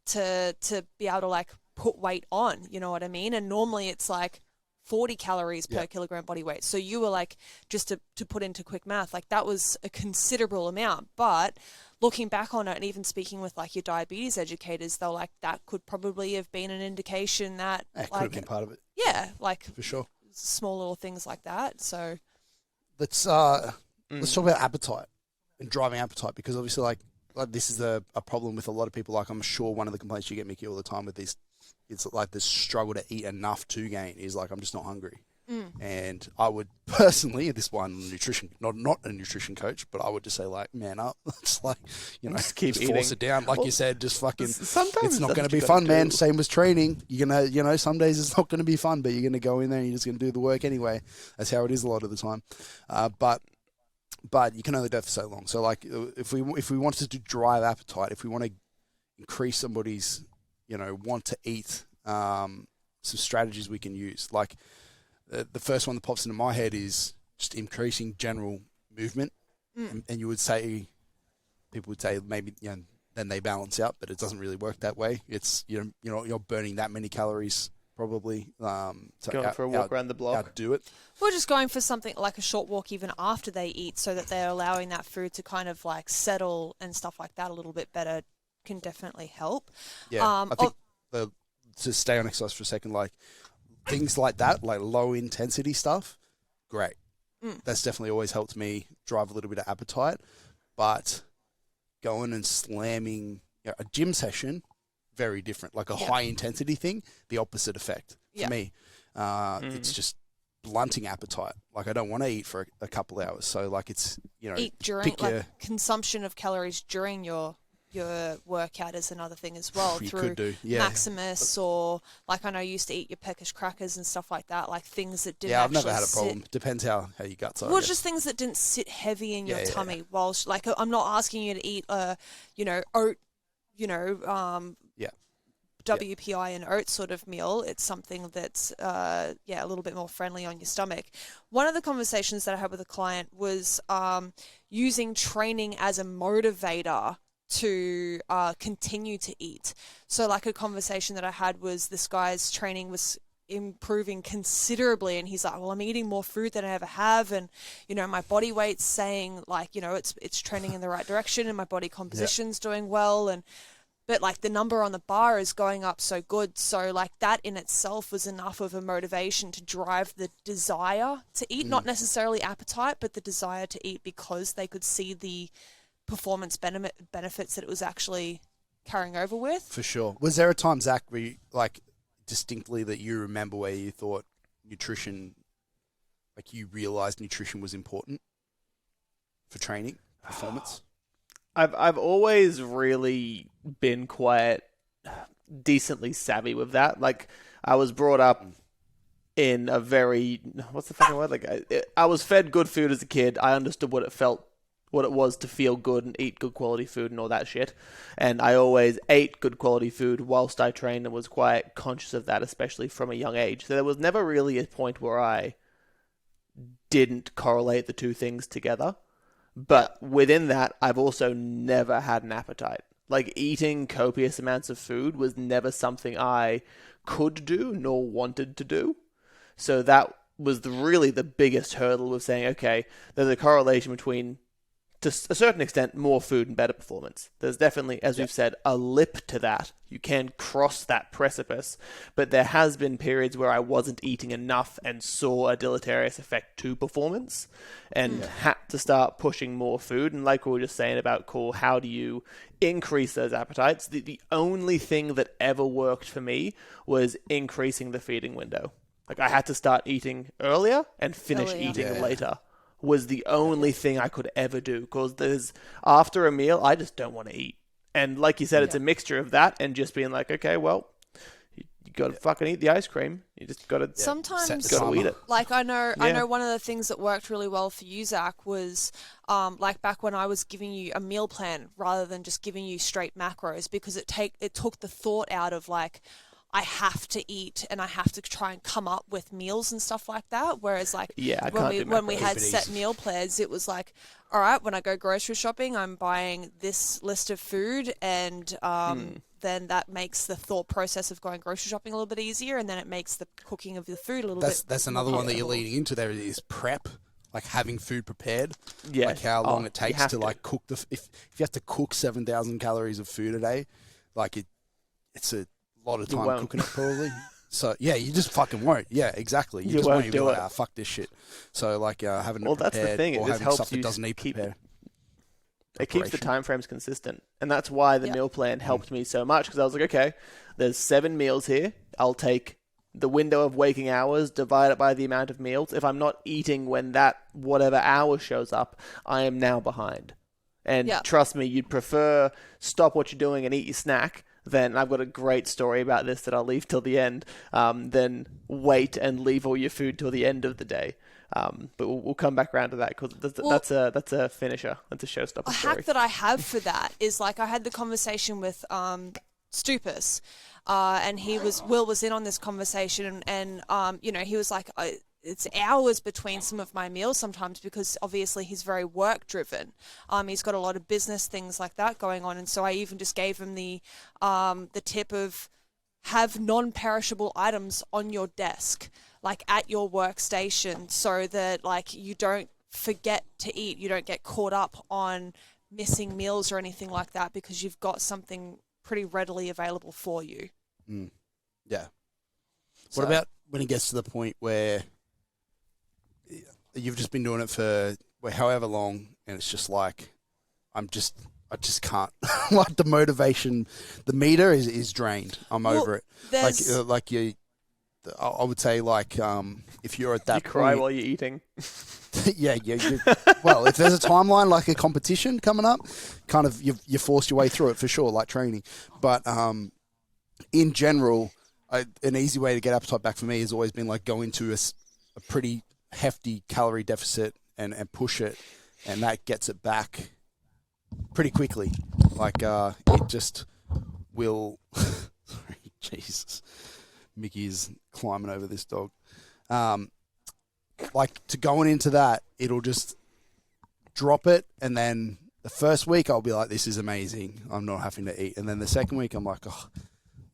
to be able to like put weight on, you know what I mean? And normally it's like 40 calories per kilogram body weight. So you were like, just to put into quick math, like that was a considerable amount. But looking back on it, and even speaking with like your diabetes educators, they're like, that could probably have been an indication that could have been part of it. Yeah, like for sure. Small little things like that. So let's talk about appetite and driving appetite, because obviously like this is a problem with a lot of people. Like, I'm sure one of the complaints you get, Mickey, all the time with this, it's like this struggle to eat enough to gain is like, I'm just not hungry. And I would personally, at this one, not a nutrition coach, but I would just say like, man up. It's like, just keep eating. Force it down. Like you said, just fucking, sometimes it's not going to be fun, man. Same as training. You're going to, some days it's not going to be fun, but you're going to go in there and you're just going to do the work anyway. That's how it is a lot of the time. But you can only do it for so long. So like, if we wanted to drive appetite, if we want to increase somebody's, want to eat, some strategies we can use. Like the first one that pops into my head is just increasing general movement. And you would say, people would say maybe, then they balance out, but it doesn't really work that way. It's, you're burning that many calories probably. Going for a walk around the block. Outdo it. We're just going for something like a short walk even after they eat, so that they're allowing that food to kind of like settle and stuff like that a little bit better can definitely help. Yeah, I think to stay on exercise for a second, like things like that, like low intensity stuff, great. That's definitely always helped me drive a little bit of appetite. But going and slamming a gym session, very different. Like a high intensity thing, the opposite effect for me. It's just blunting appetite. Like I don't want to eat for a couple hours. So like it's, eat during consumption of calories during your workout is another thing as well. You through could do, Maximus, or like I know you used to eat your peckish crackers and stuff like that, like things that didn't I've never had a problem. Depends how your guts are. Well, just things that didn't sit heavy in your tummy. Whilst like I'm not asking you to eat oat, WPI and oat sort of meal. It's something that's a little bit more friendly on your stomach. One of the conversations that I had with a client was using training as a motivator to continue to eat. So like a conversation that I had was this guy's training was improving considerably, and he's like, well, I'm eating more food than I ever have, and my body weight's saying like it's trending in the right direction, and my body composition's doing well, but like the number on the bar is going up so good. So like that in itself was enough of a motivation to drive the desire to eat, not necessarily appetite, but the desire to eat, because they could see the performance benefits that it was actually carrying over with. For sure. Was there a time, Zach, where you, like distinctly that you remember where you thought nutrition, like you realized nutrition was important for training performance? I've always really been quite decently savvy with that. Like I was brought up in a very, what's the fucking word? Like I was fed good food as a kid. I understood what it was to feel good and eat good quality food and all that shit. And I always ate good quality food whilst I trained and was quite conscious of that, especially from a young age. So there was never really a point where I didn't correlate the two things together. But within that, I've also never had an appetite. Like eating copious amounts of food was never something I could do nor wanted to do. So that was really the biggest hurdle with saying, okay, there's a correlation between, to a certain extent, more food and better performance. There's definitely, as we've said, a lip to that. You can cross that precipice. But there has been periods where I wasn't eating enough and saw a deleterious effect to performance and had to start pushing more food. And like we were just saying about, cool, how do you increase those appetites? The only thing that ever worked for me was increasing the feeding window. Like I had to start eating earlier and finish eating later. Was the only thing I could ever do, because after a meal, I just don't want to eat. And like you said, it's a mixture of that and just being like, okay, well, you got to fucking eat the ice cream. You just got to sometimes gotta eat it. Like I know one of the things that worked really well for you, Zach, was like back when I was giving you a meal plan rather than just giving you straight macros, because it took the thought out of like, I have to eat and I have to try and come up with meals and stuff like that. Whereas like when we had set meal plans, it was like, all right, when I go grocery shopping, I'm buying this list of food, and then that makes the thought process of going grocery shopping a little bit easier, and then it makes the cooking of the food a little bit. That's another one that you're leading into there is prep. Like having food prepared, yeah. Like how long it takes to like cook if you have to cook 7,000 calories of food a day, like it's a lot of time cooking it probably. So yeah, you just fucking won't. Yeah, exactly. You just won't be like, fuck this shit. So like having it prepared, that's the thing. Or it having helps stuff that you doesn't need prepared. It keeps the time frames consistent, and that's why the meal plan helped me so much, because I was like, okay, there's 7 meals here. I'll take the window of waking hours, divide it by the amount of meals. If I'm not eating when that whatever hour shows up, I am now behind. And trust me, you'd prefer stop what you're doing and eat your snack. Then I've got a great story about this that I'll leave till the end. Then wait and leave all your food till the end of the day. But we'll come back around to that, because that's a finisher. That's a showstopper. A hack that I have for that is like I had the conversation with Stupus, and Will was in on this conversation, and he was like, it's hours between some of my meals sometimes, because obviously he's very work driven. He's got a lot of business things like that going on, and so I even just gave him the tip of have non-perishable items on your desk, like at your workstation, so that like you don't forget to eat, you don't get caught up on missing meals or anything like that, because you've got something pretty readily available for you. Yeah. What about when it gets to the point where you've just been doing it for however long, and it's just like, I just can't. Like the motivation, the meter is drained. I'm over it. I would say like if you're at that you cry point, while you're eating. yeah. Well, if there's a timeline like a competition coming up, kind of you force your way through it for sure, like training. But in general, an easy way to get appetite back for me has always been like go into a pretty hefty calorie deficit and push it, and that gets it back pretty quickly. Like it just will. Sorry, Jesus, Mickey's climbing over this dog. Like to going into that, it'll just drop it, and then the first week I'll be like, this is amazing, I'm not having to eat. And then the second week I'm like, oh,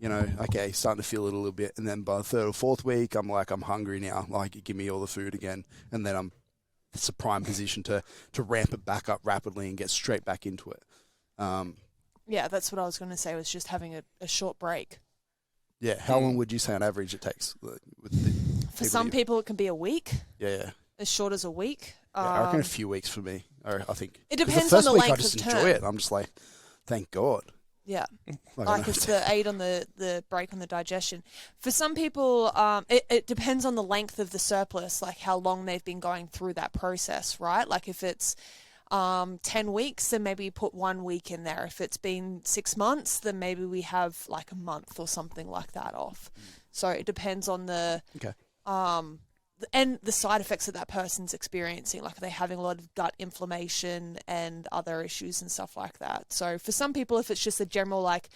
okay, starting to feel it a little bit. And then by the third or fourth week, I'm like, I'm hungry now. Like, give me all the food again. And then it's a prime position to ramp it back up rapidly and get straight back into it. Yeah, that's what I was going to say, was just having a short break. Yeah, how long would you say on average it takes? For some people, it can be a week. Yeah. As short as a week. Yeah, I reckon a few weeks for me. I think it depends on the length of term. I just enjoy it. I'm just like, thank God. Yeah, like it's the aid on the break on the digestion. For some people, it depends on the length of the surplus, like how long they've been going through that process, right? Like if it's 10 weeks, then maybe put 1 week in there. If it's been 6 months, then maybe we have like a month or something like that off. So it depends on the and the side effects that person's experiencing. Like, are they having a lot of gut inflammation and other issues and stuff like that? So for some people, if it's just a general, like,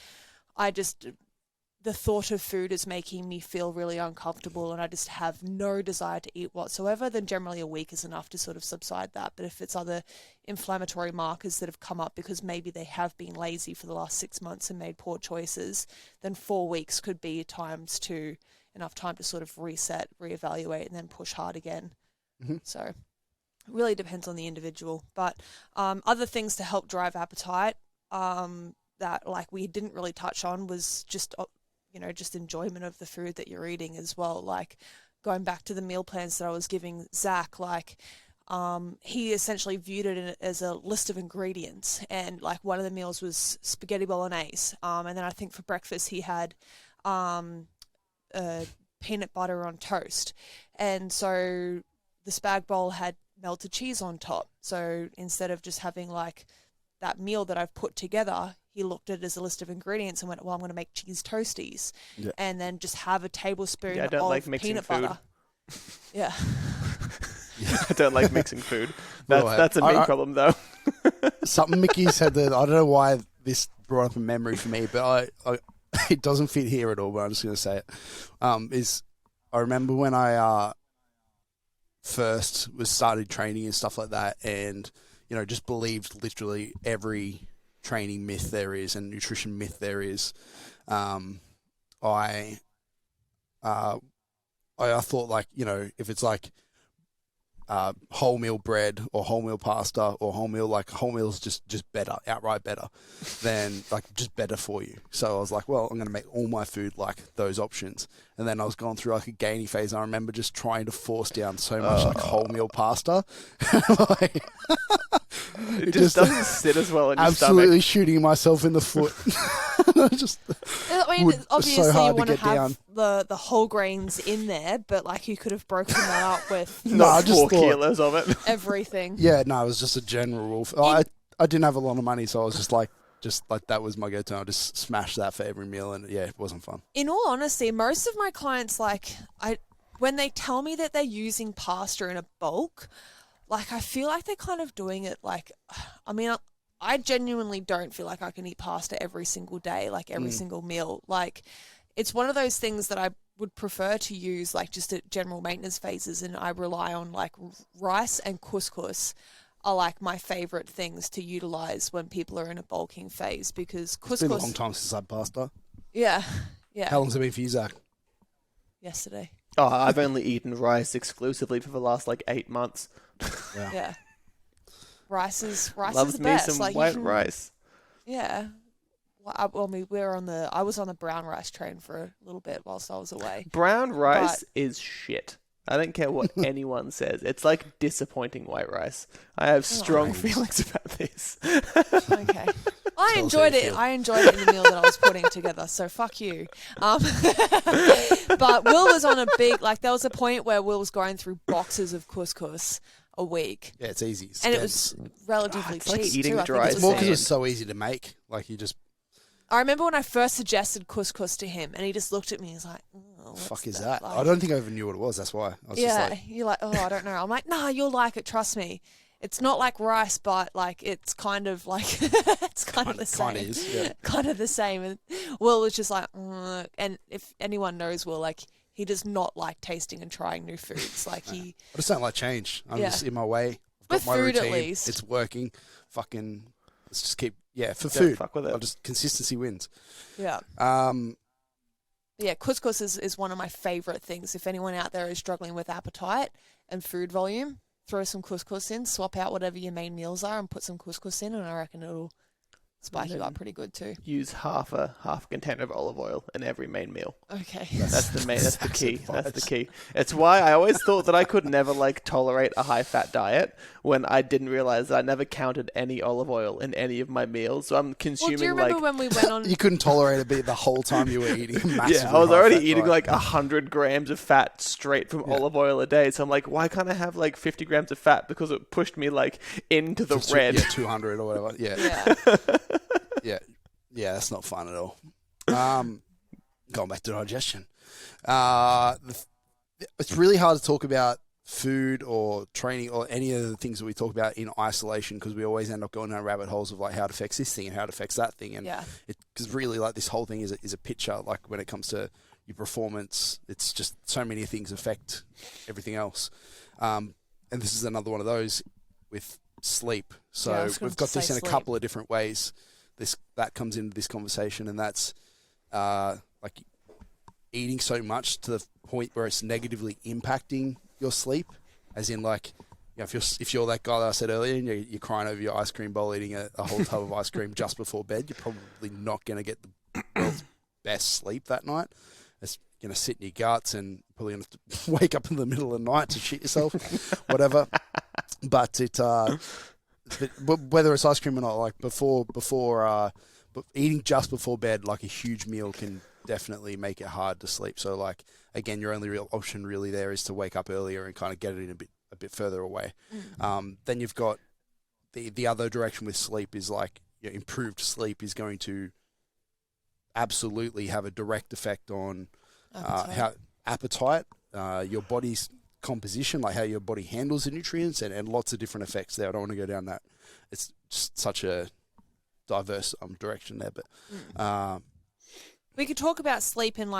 the thought of food is making me feel really uncomfortable and I just have no desire to eat whatsoever, then generally a week is enough to sort of subside that. But if it's other inflammatory markers that have come up because maybe they have been lazy for the last 6 months and made poor choices, then 4 weeks could be enough time to sort of reset, reevaluate, and then push hard again. Mm-hmm. So it really depends on the individual. But other things to help drive appetite that like we didn't really touch on was just enjoyment of the food that you're eating as well. Like going back to the meal plans that I was giving Zach, like he essentially viewed it as a list of ingredients, and like one of the meals was spaghetti bolognese, and then I think for breakfast he had peanut butter on toast, and so the spag bowl had melted cheese on top. So instead of just having like that meal that I've put together, he looked at it as a list of ingredients and went, well, I'm going to make cheese toasties, and then just have a tablespoon of peanut butter. Yeah. I don't like mixing food. That's a me problem though. Something Mickey said that, I don't know why this brought up a memory for me, but I it doesn't fit here at all, but I'm just going to say it. Is I remember when I first started training and stuff like that, and just believed literally every training myth there is and nutrition myth there is. I thought, like, if it's like wholemeal bread or wholemeal pasta or wholemeal's just better, outright better than, like, just better for you. So I was like, well, I'm going to make all my food like those options. And then I was going through like a gainy phase. And I remember just trying to force down so much like wholemeal pasta. It just doesn't sit as well in your absolutely stomach. Shooting myself in the foot. Obviously so hard you want to have down. the whole grains in there, but like you could have broken that up with not 4 kilos of it. Everything. Yeah, no, it was just a general rule. I didn't have a lot of money, so I was just like that was my go-to. I just smashed that for every meal, and yeah, it wasn't fun. In all honesty, most of my clients, when they tell me that they're using pasta in a bulk, like, I feel like they're kind of doing it like, I mean, I genuinely don't feel like I can eat pasta every single day, like every single meal. Like, it's one of those things that I would prefer to use like just at general maintenance phases, and I rely on like rice and couscous are like my favorite things to utilize when people are in a bulking phase, because couscous... It's been a long time since I had pasta. Yeah. Yeah. How long's it been for you, Zach? Yesterday. Oh, I've only eaten rice exclusively for the last 8 months. Wow. Yeah. Rice is Loves the me best. some white rice. Yeah. Well, I was on the brown rice train for a little bit whilst I was away. Brown rice is shit. I don't care what anyone says. It's like disappointing white rice. I have strong feelings about this. Okay. I enjoyed it. I enjoyed it in the meal that I was putting together, so fuck you. But Will was on a big, there was a point where Will was going through boxes of couscous a week. Yeah, it's easy. And it was relatively cheap, like eating too. dry It's more because it's so easy to make. I remember when I first suggested couscous to him, and he just looked at me. He's like, "Oh, Fuck is that?" I don't think I even knew what it was. That's why. I was you're like, "Oh, I don't know." I'm like, "Nah, you'll like it. Trust me. It's not like rice, but it's kind of it's kind of the same. Kind of is. Yeah. Kind of the same." And Will was just like, and if anyone knows Will, he does not like tasting and trying new foods. I just don't like change. I'm just in my way. I've got With my food, routine. at least. It's working. Fucking. Let's just keep. Yeah, for Don't food. fuck with it. I'll just consistency wins. Yeah. Yeah, couscous is one of my favourite things. If anyone out there is struggling with appetite and food volume, throw some couscous in, swap out whatever your main meals are and put some couscous in, and I reckon it'll spike you up pretty good too. Use half a container of olive oil in every main meal. Okay. That's the key. That's the key. It's why I always thought that I could never tolerate a high fat diet when I didn't realize that I never counted any olive oil in any of my meals. So I'm consuming do you remember when we went on? You couldn't tolerate it the whole time you were eating. Yeah, I was already eating 100 grams of fat straight from olive oil a day. So I'm like, why can't I have 50 grams of fat? Because it pushed me into the red. Yeah, 200 or whatever. Yeah. Yeah, that's not fun at all. Going back to digestion. It's really hard to talk about food or training or any of the things that we talk about in isolation because we always end up going down rabbit holes of how it affects this thing and how it affects that thing. And because really this whole thing is a picture. When it comes to your performance, it's just so many things affect everything else. And this is another one of those with sleep. So we've got this in a couple of different ways. That comes into this conversation, and that's eating so much to the point where it's negatively impacting your sleep, as in if you're that guy that I said earlier and you're crying over your ice cream bowl eating a whole tub of ice cream just before bed, you're probably not going to get the world's best sleep that night. It's going to sit in your guts and probably going to wake up in the middle of the night to shit yourself, whatever. But But whether it's ice cream or not, but eating just before bed, a huge meal can definitely make it hard to sleep. So, again, your only real option really there is to wake up earlier and kind of get it in a bit further away. Then you've got the other direction with sleep is improved sleep is going to absolutely have a direct effect on appetite, your body's composition, how your body handles the nutrients, and lots of different effects there. I don't want to go down that. It's just such a diverse direction there. But we could talk about sleep in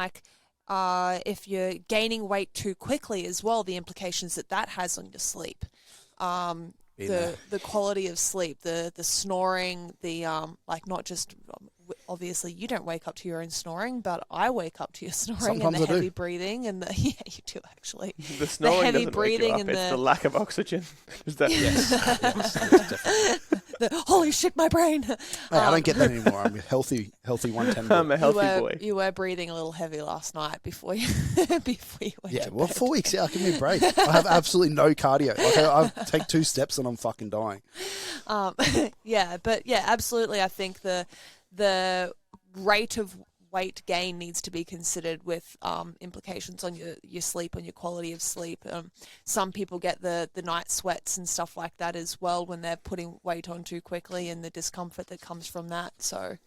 if you're gaining weight too quickly as well, the implications that has on your sleep. The quality of sleep, the snoring, the not just obviously you don't wake up to your own snoring, but I wake up to your snoring. Sometimes and the heavy breathing and the you do actually. The snoring the heavy doesn't breathing wake you up. It's the lack of oxygen. Is that yes, the holy shit, my brain. I don't get that anymore. I'm a healthy 110. I'm a healthy boy. You were breathing a little heavy last night before you went to bed. 4 weeks. Yeah, give me a break. I have absolutely no cardio. I take 2 steps and I'm fucking dying. Absolutely. I think the rate of weight gain needs to be considered with implications on your sleep, on your quality of sleep. Some people get the night sweats and stuff like that as well when they're putting weight on too quickly, and the discomfort that comes from that. So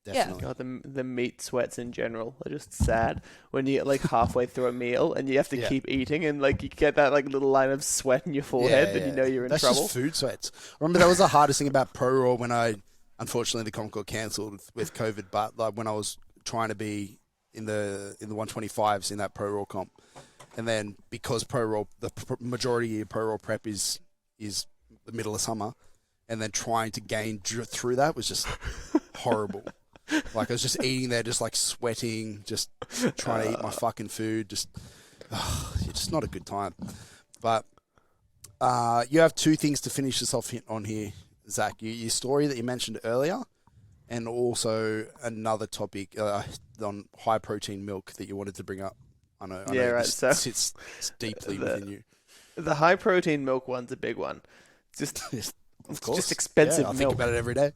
definitely. God, the meat sweats in general are just sad when you get halfway through a meal and you have to keep eating and you get that little line of sweat in your forehead that you know you're in trouble. That's just food sweats. Remember that was the hardest thing about Pro Raw when unfortunately the comp got cancelled with COVID, but when I was trying to be in the 125s in that Pro Raw comp, and then because Pro Raw, the majority of Pro Raw prep is the middle of summer, and then trying to gain through that was just horrible. Like I was just eating there, just like sweating, just trying to eat my fucking food. It's just not a good time. But you have two things to finish this off on here, Zach. Your story that you mentioned earlier, and also another topic on high protein milk that you wanted to bring up. I know right. So sits deeply within you. The high protein milk one's a big one. Just of course, just expensive milk. I milk. think about it every day.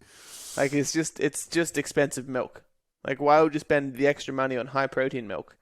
Like it's just expensive milk. Like why would you spend the extra money on high protein milk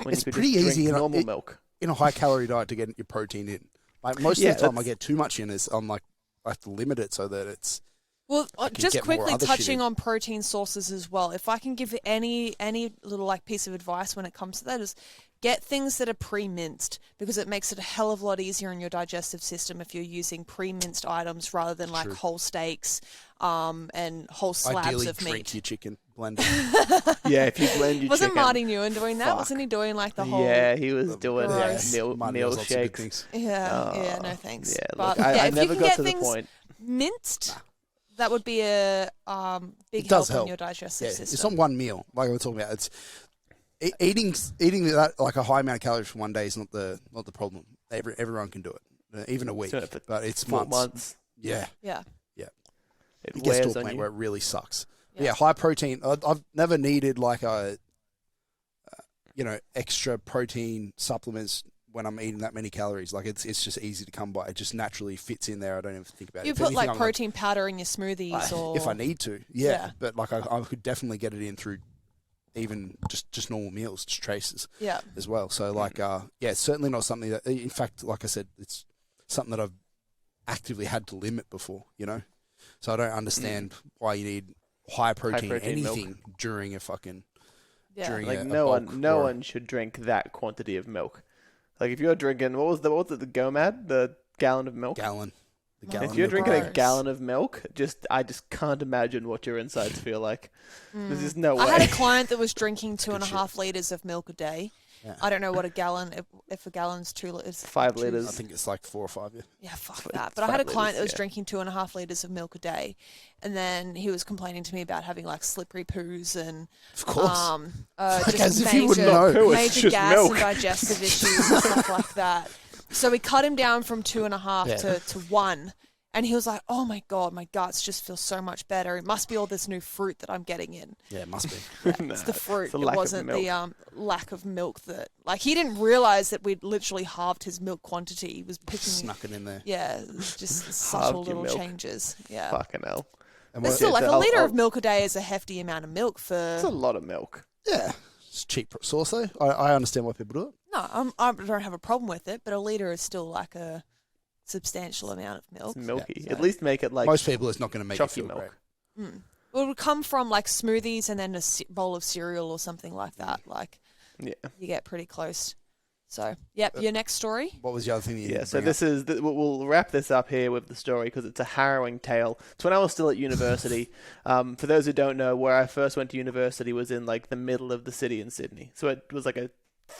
when it's you could pretty just easy drink normal milk? In a high calorie diet to get your protein in. Like most of the time, I get too much in. I'm like I have to limit it so that it's. Well, just quickly touching on protein sources as well. If I can give any little like piece of advice when it comes to that is get things that are pre-minced because it makes it a hell of a lot easier in your digestive system if you're using pre-minced items rather than like whole steaks and whole slabs of meat. Drink your chicken blended. Yeah, if you blend your Wasn't chicken. Marty Nguyen doing that? Fuck. Wasn't he doing like the whole... Yeah, he was doing meal shakes. Yeah, no thanks. Yeah, but look, I never got to the things point. Minced, that would be a big help in your digestive system. It's not one meal like we're talking about. It's eating that like a high amount of calories for one day is not the problem. Everyone can do it, even a week. But it's 4 months. Yeah. It gets to wears a on point you. where it really sucks. Yeah, high protein. I've never needed like extra protein supplements when I'm eating that many calories. Like it's just easy to come by. It just naturally fits in there. I don't even think about it. You put like protein powder in your smoothies, or if I need to, yeah. But like I could definitely get it in through even just normal meals, just traces, as well. So like it's certainly not something that. In fact, like I said, it's something that I've actively had to limit before. So I don't understand why you need high protein anything milk during a fucking during like a no bulk one should drink that quantity of milk. Like if you're drinking what was it, the GOMAD, the gallon of milk? Gallon. If you're drinking a gallon of milk, I just can't imagine what your insides feel like. There's just no way. I had a client that was drinking 2.5 liters of milk a day. Yeah. I don't know what a gallon, if a gallon's 2 liters. 5 liters. I think it's like 4 or 5, yeah. Yeah, fuck that. But I had a client that was drinking 2.5 liters of milk a day. And then he was complaining to me about having like slippery poos and of course. just major gas milk. And digestive issues and stuff like that. So we cut him down from 2.5 to 1. And he was like, oh my God, my guts just feel so much better. It must be all this new fruit that I'm getting in. Yeah, it must be. It's the fruit. It wasn't the lack of milk that... Like, he didn't realise that we'd literally halved his milk quantity. He was picking... Snuck it in there. Yeah, it was just subtle little changes. Yeah. Fucking hell. But still, like, a litre of milk a day is a hefty amount of milk for... It's a lot of milk. Yeah. It's cheap source, though. I understand why people do it. No, I don't have a problem with it, but a litre is still like a... substantial amount of milk. It's milky. At least make it like most people. It's not going to make it feel milk. Great. Well, it would come from like smoothies and then a bowl of cereal or something like that. Like, you get pretty close. So, your next story. What was the other thing that you so this is we'll wrap this up here with the story because it's a harrowing tale. It's when I was still at university. For those who don't know, where I first went to university was in like the middle of the city in Sydney. So it was like a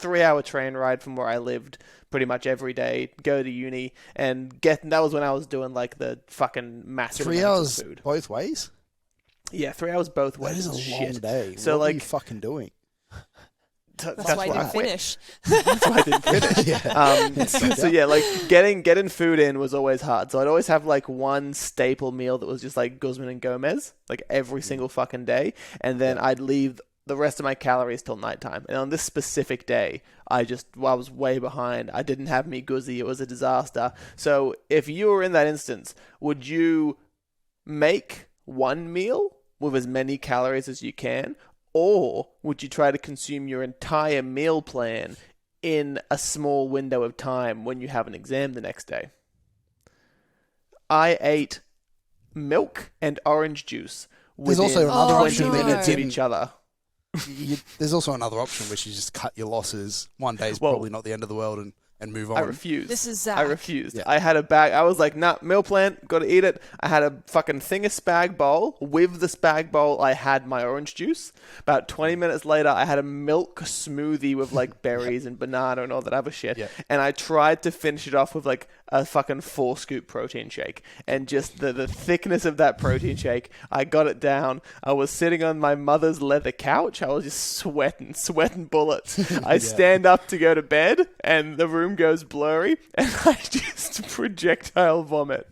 3-hour train ride from where I lived pretty much every day, go to uni and that was when I was doing like the fucking massive 3 hours of food. Both ways? Yeah, 3 hours both ways. That is a long day. So what are you fucking doing? That's why I didn't finish. That's why I didn't finish. So yeah, like getting food in was always hard. So I'd always have like one staple meal that was just like Guzman and Gomez, like every single fucking day. And then I'd leave the rest of my calories till nighttime. And on this specific day, I was way behind. I didn't have me guzzi. It was a disaster. So if you were in that instance, would you make one meal with as many calories as you can? Or would you try to consume your entire meal plan in a small window of time when you have an exam the next day? I ate milk and orange juice within 20 minutes of each other. There's also another option, which is just cut your losses. One day is probably not the end of the world and move on. I refused. This is Zach. I refused. Yeah. I had a bag. I was like, nah, meal plan, got to eat it. I had a fucking thing of spag bowl. With the spag bowl, I had my orange juice. About 20 minutes later, I had a milk smoothie with like berries and banana and all that other shit. Yeah. And I tried to finish it off with like a fucking 4-scoop protein shake. And just the thickness of that protein shake, I got it down. I was sitting on my mother's leather couch. I was just sweating bullets. I stand up to go to bed, and the room goes blurry, and I just projectile vomit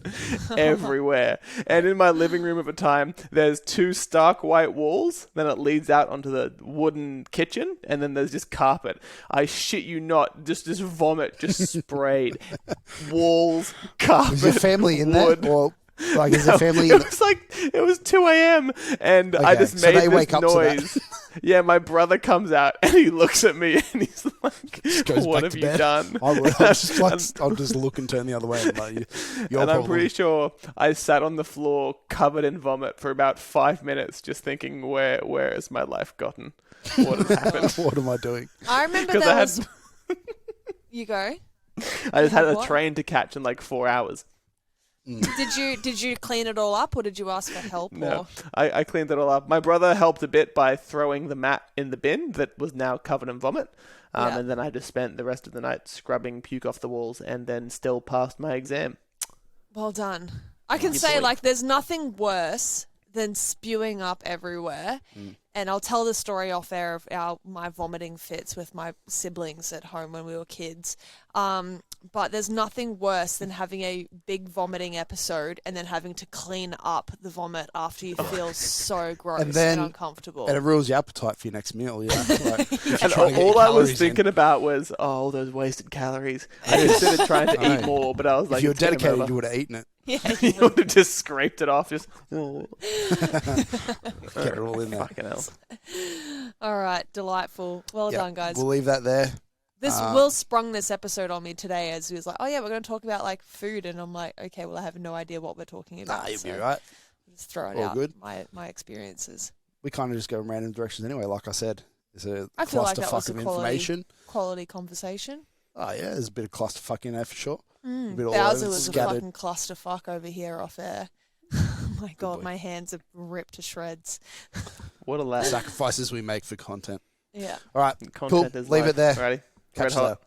everywhere. And in my living room at the time, there's 2 stark white walls. Then it leads out onto the wooden kitchen, and then there's just carpet. I shit you not, just vomit just sprayed. Walls, carpet, Was your family in wood. there? Or like, is the family in It was 2 a.m. and I just made this noise. Yeah, my brother comes out and he looks at me and he's like, "What have you done?" I'll just look and turn the other way. And like, and I'm pretty sure I sat on the floor covered in vomit for about 5 minutes, just thinking, "Where has my life gotten? What has happened? What am I doing?" I remember there was. You go. I just had a train to catch in like 4 hours. Did you clean it all up, or did you ask for help? No, I cleaned it all up. My brother helped a bit by throwing the mat in the bin that was now covered in vomit. And then I just spent the rest of the night scrubbing puke off the walls, and then still passed my exam. Well done. I can say, like, there's nothing worse than spewing up everywhere. And I'll tell the story off air of my vomiting fits with my siblings at home when we were kids. But there's nothing worse than having a big vomiting episode and then having to clean up the vomit after you feel so gross and uncomfortable. And it ruins your appetite for your next meal. Yeah. Like, and all I was thinking about was, all those wasted calories. I just started trying to eat more, but I was like, if you were dedicated, you would have eaten it. Yeah, you would have just scraped it off. Just get it all in there. Fucking hell. All right, delightful. Well done, guys. We'll leave that there. Will sprung this episode on me today as he was like, "Oh yeah, we're going to talk about like food," and I'm like, "Okay, well I have no idea what we're talking about." Nah, you'll be right. Just throw it all out. Good. My experiences. We kind of just go in random directions anyway. Like I said, it's a I feel like that was clusterfuck a of information. Quality conversation. Oh yeah, there's a bit of clusterfuck in there for sure. Bowser was a fucking clusterfuck over here off air. Oh my god, my hands are ripped to shreds. What a lad. Sacrifices we make for content. Yeah. All right, content cool. Leave it there. Alrighty. Catch you later.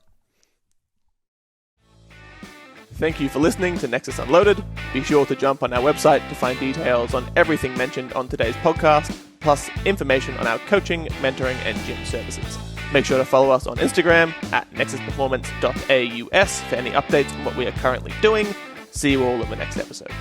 Thank you for listening to Nexus Unloaded. Be sure to jump on our website to find details on everything mentioned on today's podcast, plus information on our coaching, mentoring, and gym services. Make sure to follow us on Instagram at NexusPerformance.Aus for any updates on what we are currently doing. See you all in the next episode.